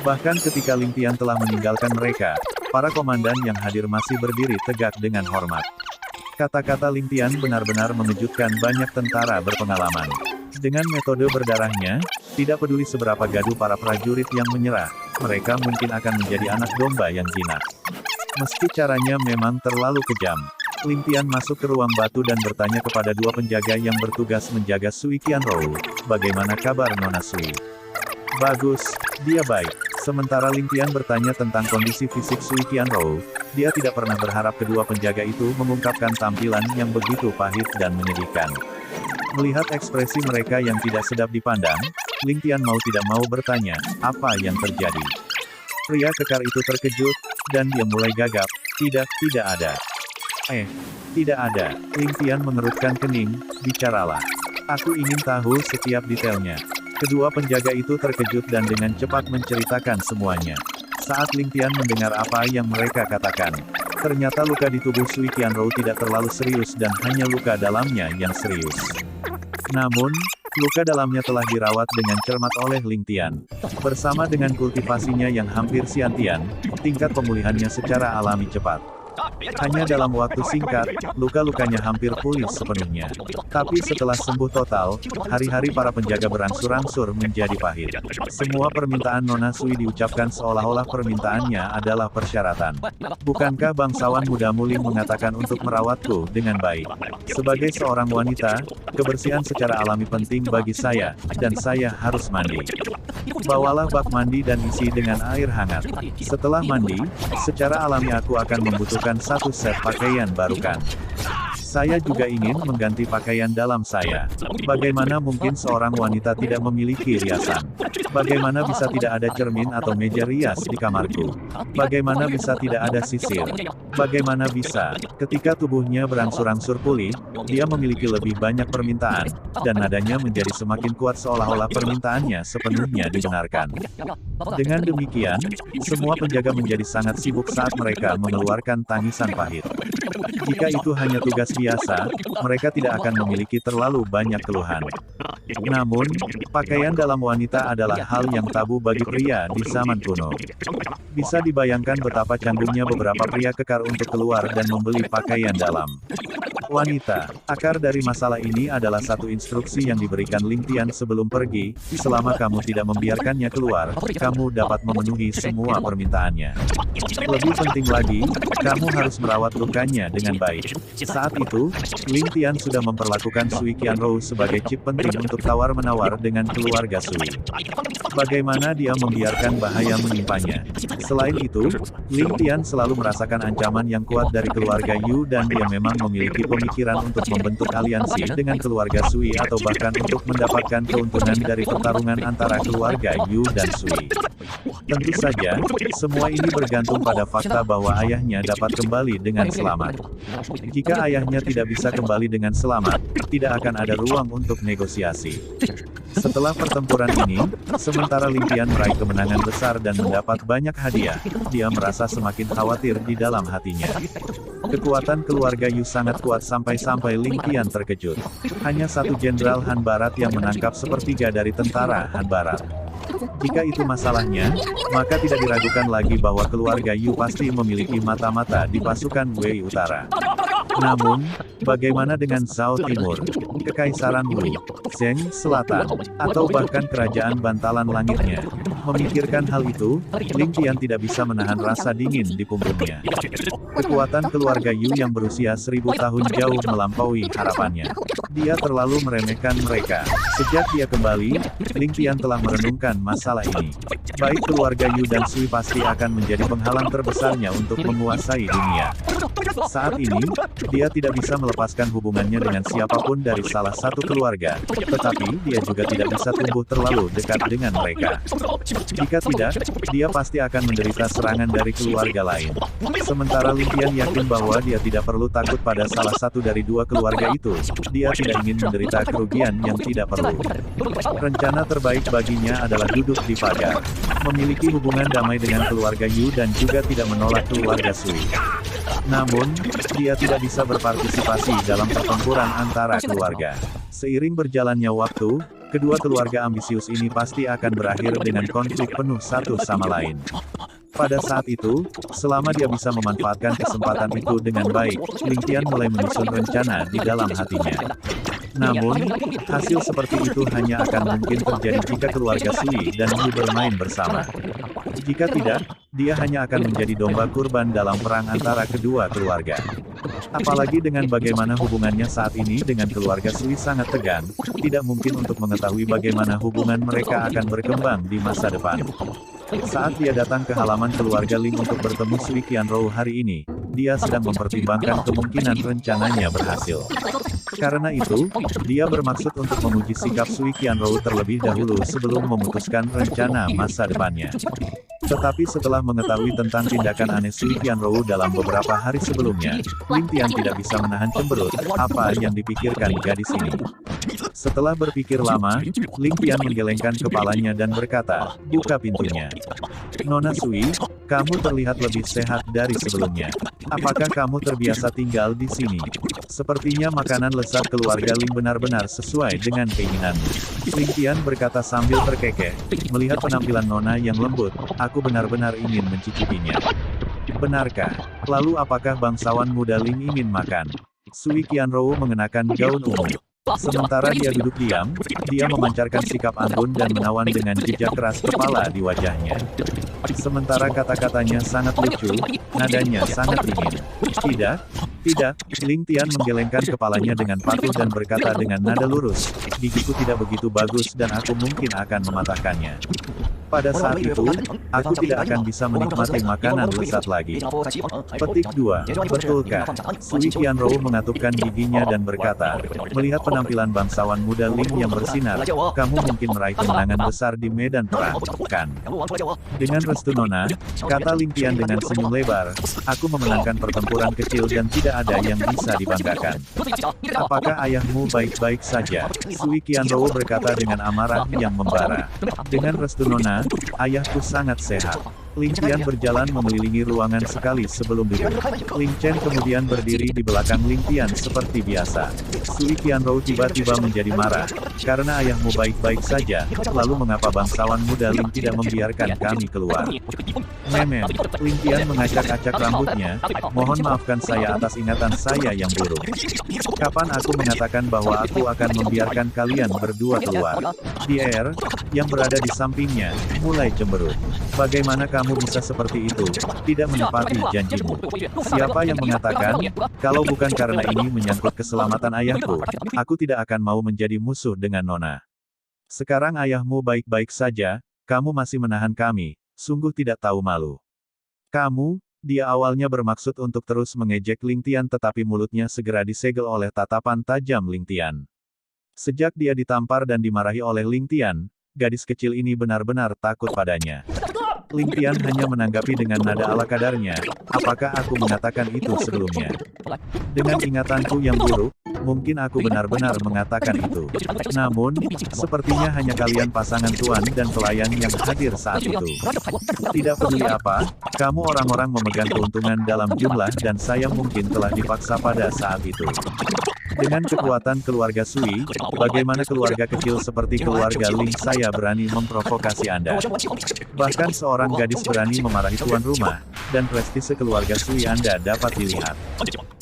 Bahkan ketika Lin Tian telah meninggalkan mereka, para komandan yang hadir masih berdiri tegak dengan hormat. Kata-kata Lin Tian benar-benar mengejutkan banyak tentara berpengalaman. Dengan metode berdarahnya, tidak peduli seberapa gaduh para prajurit yang menyerah, mereka mungkin akan menjadi anak domba yang jinak. Meski caranya memang terlalu kejam. Lin Tian masuk ke ruang batu dan bertanya kepada 2 penjaga yang bertugas menjaga Sui Qianrou, bagaimana kabar Nona Sui? Bagus, dia baik. Sementara Lin Tian bertanya tentang kondisi fisik Sui Qianrou, dia tidak pernah berharap kedua penjaga itu mengungkapkan tampilan yang begitu pahit dan menyedihkan. Melihat ekspresi mereka yang tidak sedap dipandang, Lin Tian mau tidak mau bertanya, apa yang terjadi? Pria kekar itu terkejut, dan dia mulai gagap, tidak ada. Tidak ada. Lin Tian mengerutkan kening, bicaralah. Aku ingin tahu setiap detailnya. Kedua penjaga itu terkejut dan dengan cepat menceritakan semuanya. Saat Ling Tian mendengar apa yang mereka katakan, ternyata luka di tubuh Sui Qianrou tidak terlalu serius dan hanya luka dalamnya yang serius. Namun, luka dalamnya telah dirawat dengan cermat oleh Ling Tian. Bersama dengan kultivasinya yang hampir siantian, tingkat pemulihannya secara alami cepat. Hanya dalam waktu singkat, luka-lukanya hampir pulih sepenuhnya. Tapi setelah sembuh total, hari-hari para penjaga berangsur-angsur menjadi pahit. Semua permintaan Nona Sui diucapkan seolah-olah permintaannya adalah persyaratan. Bukankah bangsawan muda Muling mengatakan untuk merawatku dengan baik? Sebagai seorang wanita, kebersihan secara alami penting bagi saya, dan saya harus mandi. Bawalah bak mandi dan isi dengan air hangat. Setelah mandi, secara alami aku akan membutuhkan satu set pakaian barukan. Saya juga ingin mengganti pakaian dalam saya. Bagaimana mungkin seorang wanita tidak memiliki riasan? Bagaimana bisa tidak ada cermin atau meja rias di kamarku? Bagaimana bisa tidak ada sisir? Bagaimana bisa, ketika tubuhnya berangsur-angsur pulih, dia memiliki lebih banyak permintaan, dan nadanya menjadi semakin kuat seolah-olah permintaannya sepenuhnya dibenarkan. Dengan demikian, semua penjaga menjadi sangat sibuk saat mereka mengeluarkan tangisan pahit. Jika itu hanya tugas biasa, mereka tidak akan memiliki terlalu banyak keluhan. Namun, pakaian dalam wanita adalah hal yang tabu bagi pria di zaman kuno. Bisa dibayangkan betapa canggungnya beberapa pria kekar untuk keluar dan membeli pakaian dalam. Wanita, akar dari masalah ini adalah satu instruksi yang diberikan Ling Tian sebelum pergi, selama kamu tidak membiarkannya keluar, kamu dapat memenuhi semua permintaannya. Lebih penting lagi, kamu harus merawat lukanya dengan baik. Saat itu, Ling Tian sudah memperlakukan Sui Qianrou sebagai chip penting untuk tawar-menawar dengan keluarga Sui. Bagaimana dia membiarkan bahaya menimpanya? Selain itu, Ling Tian selalu merasakan ancaman yang kuat dari keluarga Yu dan dia memang memiliki pemikiran untuk membentuk aliansi dengan keluarga Sui atau bahkan untuk mendapatkan keuntungan dari pertarungan antara keluarga Yu dan Sui. Tentu saja, semua ini bergantung pada fakta bahwa ayahnya dapat kembali dengan selamat. Jika ayahnya tidak bisa kembali dengan selamat, tidak akan ada ruang untuk negosiasi. Setelah pertempuran ini, sementara Ling Tian meraih kemenangan besar dan mendapat banyak hadiah, dia merasa semakin khawatir di dalam hatinya. Kekuatan keluarga Yu sangat kuat sampai-sampai Ling Tian terkejut. Hanya satu jenderal Han Barat yang menangkap sepertiga dari tentara Han Barat. Jika itu masalahnya, maka tidak diragukan lagi bahwa keluarga Yu pasti memiliki mata-mata di pasukan Wei Utara. Namun, bagaimana dengan Zhao Timur, Kekaisaran Wu, Zheng Selatan, atau bahkan kerajaan bantalan langitnya? Memikirkan hal itu, Ling Tian tidak bisa menahan rasa dingin di punggungnya. Kekuatan keluarga Yu yang berusia 1000 tahun jauh melampaui harapannya. Dia terlalu meremehkan mereka. Sejak dia kembali, Ling Tian telah merenungkan masalah ini. Baik keluarga Yu dan Sui pasti akan menjadi penghalang terbesarnya untuk menguasai dunia. Saat ini, dia tidak bisa melepaskan hubungannya dengan siapapun dari salah satu keluarga, tetapi dia juga tidak bisa tumbuh terlalu dekat dengan mereka. Jika tidak, dia pasti akan menderita serangan dari keluarga lain. Sementara Ling Tian yakin bahwa dia tidak perlu takut pada salah satu dari dua keluarga itu, dia tidak ingin menderita kerugian yang tidak perlu. Rencana terbaik baginya adalah duduk di pagar, memiliki hubungan damai dengan keluarga Yu dan juga tidak menolak keluarga Sui. Namun, dia tidak bisa berpartisipasi dalam pertempuran antara keluarga. Seiring berjalannya waktu, kedua keluarga ambisius ini pasti akan berakhir dengan konflik penuh satu sama lain. Pada saat itu, selama dia bisa memanfaatkan kesempatan itu dengan baik, Ling Tian mulai menyusun rencana di dalam hatinya. Namun, hasil seperti itu hanya akan mungkin terjadi jika keluarga Sui dan Yu bermain bersama. Jika tidak, dia hanya akan menjadi domba kurban dalam perang antara kedua keluarga. Apalagi dengan bagaimana hubungannya saat ini dengan keluarga Sui sangat tegang, tidak mungkin untuk mengetahui bagaimana hubungan mereka akan berkembang di masa depan. Saat dia datang ke halaman keluarga Ling untuk bertemu Sui Qianrou hari ini, dia sedang mempertimbangkan kemungkinan rencananya berhasil. Karena itu, dia bermaksud untuk menguji sikap Sui Qianrou terlebih dahulu sebelum memutuskan rencana masa depannya. Tetapi setelah mengetahui tentang tindakan aneh Sui Qianrou dalam beberapa hari sebelumnya, Ling Tian tidak bisa menahan cemberut, apa yang dipikirkan gadis ini. Setelah berpikir lama, Ling Tian menggelengkan kepalanya dan berkata, "Buka pintunya." Nona Sui, Kamu terlihat lebih sehat dari sebelumnya. Apakah kamu terbiasa tinggal di sini? Sepertinya makanan lezat keluarga Ling benar-benar sesuai dengan keinginanmu. Ling Tian berkata sambil terkekeh. Melihat penampilan Nona yang lembut, aku benar-benar ingin mencicipinya. Benarkah? Lalu apakah bangsawan muda Ling ingin makan? Sui Qianrou mengenakan gaun ungu. Sementara dia duduk diam, dia memancarkan sikap anggun dan menawan dengan jejak keras kepala di wajahnya. Sementara kata-katanya sangat lucu, nadanya sangat dingin. Tidak, tidak, Ling Tian menggelengkan kepalanya dengan patuh dan berkata dengan nada lurus, gigiku tidak begitu bagus dan aku mungkin akan mematahkannya. Pada saat itu, aku tidak akan bisa menikmati makanan lezat lagi. Petik 2. Betulkah? Sui Qianrou mengatupkan giginya dan berkata, melihat penampilan bangsawan muda Ling yang bersinar, kamu mungkin meraih kemenangan besar di medan perang, kan? Dengan restu Nona, kata Ling Tian dengan senyum lebar, aku memenangkan pertempuran kecil dan tidak ada yang bisa dibanggakan. Apakah ayahmu baik-baik saja? Sui Qianrou berkata dengan amarah yang membara. Dengan restu Nona, ayahku sangat sehat. Ling Tian berjalan mengelilingi ruangan sekali sebelum duduk. Ling Chen kemudian berdiri di belakang Ling Tian seperti biasa. Sui Qianrou tiba-tiba menjadi marah. Karena ayahmu baik-baik saja, lalu mengapa bangsawan muda Ling tidak membiarkan kami keluar? Memen, Ling Tian mengacak-acak rambutnya. Mohon maafkan saya atas ingatan saya yang buruk. Kapan aku mengatakan bahwa aku akan membiarkan kalian berdua keluar? Dier, yang berada di sampingnya, mulai cemberut. Bagaimana kamu bisa seperti itu, tidak menepati janjimu? Siapa yang mengatakan, kalau bukan karena ini menyangkut keselamatan ayahku, aku tidak akan mau menjadi musuh dengan Nona. Sekarang ayahmu baik-baik saja, kamu masih menahan kami, sungguh tidak tahu malu. Kamu, dia awalnya bermaksud untuk terus mengejek Ling Tian tetapi mulutnya segera disegel oleh tatapan tajam Ling Tian. Sejak dia ditampar dan dimarahi oleh Ling Tian, gadis kecil ini benar-benar takut padanya. Ling Tian hanya menanggapi dengan nada ala kadarnya, apakah aku mengatakan itu sebelumnya? Dengan ingatanku yang buruk, mungkin aku benar-benar mengatakan itu. Namun, sepertinya hanya kalian pasangan tuan dan pelayan yang hadir saat itu. Tidak peduli apa, kamu orang-orang memegang keuntungan dalam jumlah dan saya mungkin telah dipaksa pada saat itu. Dengan kekuatan keluarga Sui, bagaimana keluarga kecil seperti keluarga Ling saya berani memprovokasi Anda? Bahkan seorang gadis berani memarahi tuan rumah, dan prestise keluarga Sui Anda dapat dilihat.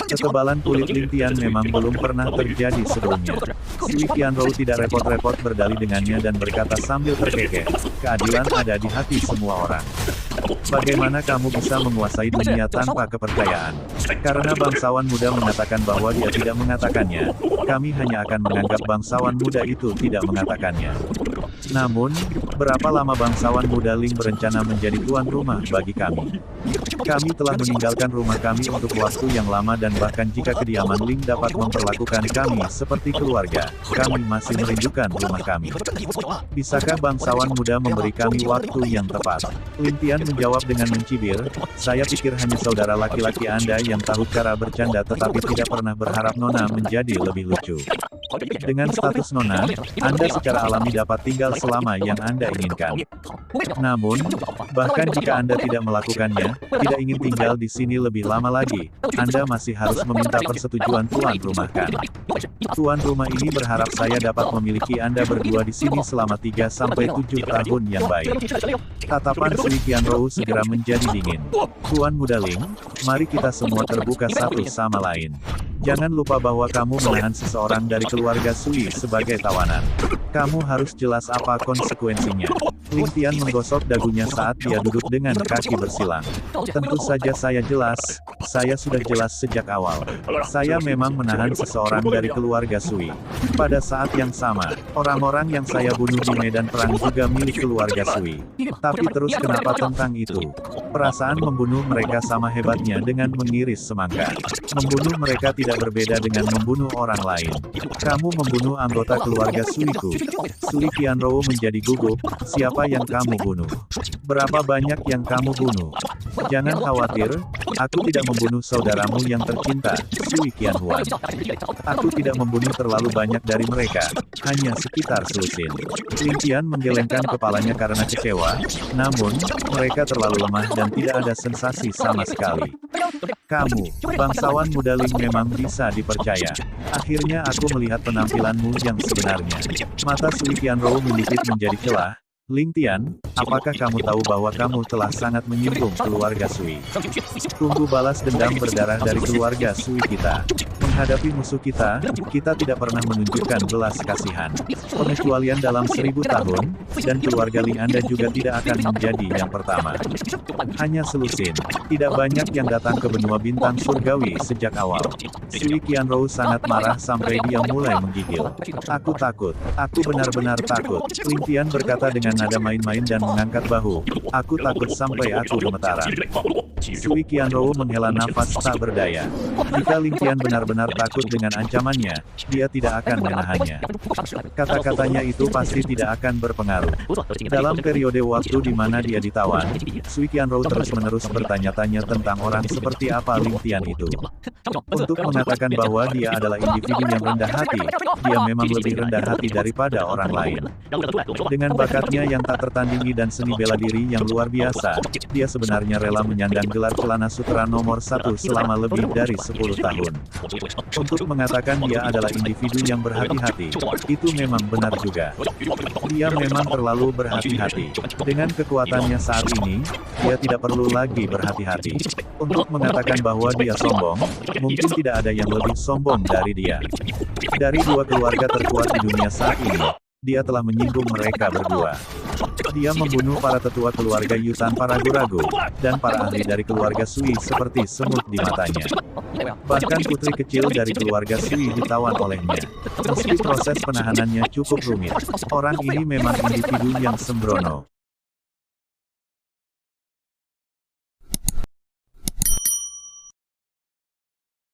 Ketebalan kulit Ling Tian memang belum pernah terjadi sebelumnya. Sui Qianrou tidak repot-repot berdalih dengannya dan berkata sambil terkekeh, keadilan ada di hati semua orang. Bagaimana kamu bisa menguasai dunia tanpa kepercayaan? Karena bangsawan muda mengatakan bahwa dia tidak mengatakannya, kami hanya akan menganggap bangsawan muda itu tidak mengatakannya. Namun, berapa lama bangsawan muda Ling berencana menjadi tuan rumah bagi kami? Kami telah meninggalkan rumah kami untuk waktu yang lama dan bahkan jika kediaman Ling dapat memperlakukan kami seperti keluarga, kami masih merindukan rumah kami. Bisakah bangsawan muda memberi kami waktu yang tepat? Ling Tian menjawab dengan mencibir, saya pikir hanya saudara laki-laki Anda yang tahu cara bercanda tetapi tidak pernah berharap Nona menjadi lebih lucu. Dengan status Nona, Anda secara alami dapat tinggal selama yang Anda inginkan. Namun, bahkan jika Anda tidak melakukannya, tidak ingin tinggal di sini lebih lama lagi, Anda masih harus meminta persetujuan tuan rumah kan? Tuan rumah ini berharap saya dapat memiliki Anda berdua di sini selama 3-7 tahun yang baik. Tatapan Sui Qianrou segera menjadi dingin. Tuan muda Ling, mari kita semua terbuka satu sama lain. Jangan lupa bahwa kamu menahan seseorang dari keluarga Sui sebagai tawanan. Kamu harus jelas apa konsekuensinya. Ling Tian menggosok dagunya saat dia duduk dengan kaki bersilang. Tentu saja saya jelas, saya sudah jelas sejak awal. Saya memang menahan seseorang dari keluarga Sui. Pada saat yang sama, orang-orang yang saya bunuh di medan perang juga milik keluarga Sui. Tapi terus kenapa tentang itu? Perasaan membunuh mereka sama hebatnya dengan mengiris semangka. Membunuh mereka tidak tidak berbeda dengan membunuh orang lain. Kamu membunuh anggota keluarga Suiku. Sui Qianrou menjadi gugup, siapa yang kamu bunuh? Berapa banyak yang kamu bunuh? Jangan khawatir, aku tidak membunuh saudaramu yang tercinta, Sui Qianhuan. Aku tidak membunuh terlalu banyak dari mereka, hanya sekitar selusin. Ling Qian menggelengkan kepalanya karena kecewa, namun, mereka terlalu lemah dan tidak ada sensasi sama sekali. Kamu, bangsawan muda Ling memang bisa dipercaya. Akhirnya aku melihat penampilanmu yang sebenarnya. Mata Sui Qianrou menyipit menjadi celah. Ling Tian, apakah kamu tahu bahwa kamu telah sangat menyinggung keluarga Sui? Tunggu balas dendam berdarah dari keluarga Sui kita. Menghadapi musuh kita tidak pernah menunjukkan belas kasihan. Pengecualian dalam 1000 tahun, dan keluarga Ling Anda juga tidak akan menjadi yang pertama. Hanya selusin, tidak banyak yang datang ke benua bintang surgawi sejak awal. Sui Qianrou sangat marah sampai dia mulai menggigil. Aku takut, aku benar-benar takut. Ling Tian berkata dengan nada main-main dan mengangkat bahu. Aku takut sampai aku gemetaran. Sui Qianrou menghela nafas tak berdaya. Jika Ling Tian benar-benar takut dengan ancamannya, dia tidak akan menahannya. Kata-katanya itu pasti tidak akan berpengaruh. Dalam periode waktu di mana dia ditawan, Sui Qianrou terus-menerus bertanya-tanya tentang orang seperti apa Ling Tian itu. Untuk mengatakan bahwa dia adalah individu yang rendah hati, dia memang lebih rendah hati daripada orang lain. Dengan bakatnya yang tak tertandingi dan seni bela diri yang luar biasa, dia sebenarnya rela menyandang gelar celana sutera nomor 1 selama lebih dari 10 tahun. Untuk mengatakan dia adalah individu yang berhati-hati, itu memang benar juga. Dia memang terlalu berhati-hati. Dengan kekuatannya saat ini, dia tidak perlu lagi berhati-hati. Untuk mengatakan bahwa dia sombong, mungkin tidak ada yang lebih sombong dari dia. Dari dua keluarga terkuat di dunia saat ini, dia telah menyinggung mereka berdua. Dia membunuh para tetua keluarga Yu tanpa ragu-ragu, dan para ahli dari keluarga Sui seperti semut di matanya. Bahkan putri kecil dari keluarga Sui ditawan olehnya. Meski proses penahanannya cukup rumit, orang ini memang individu yang sembrono.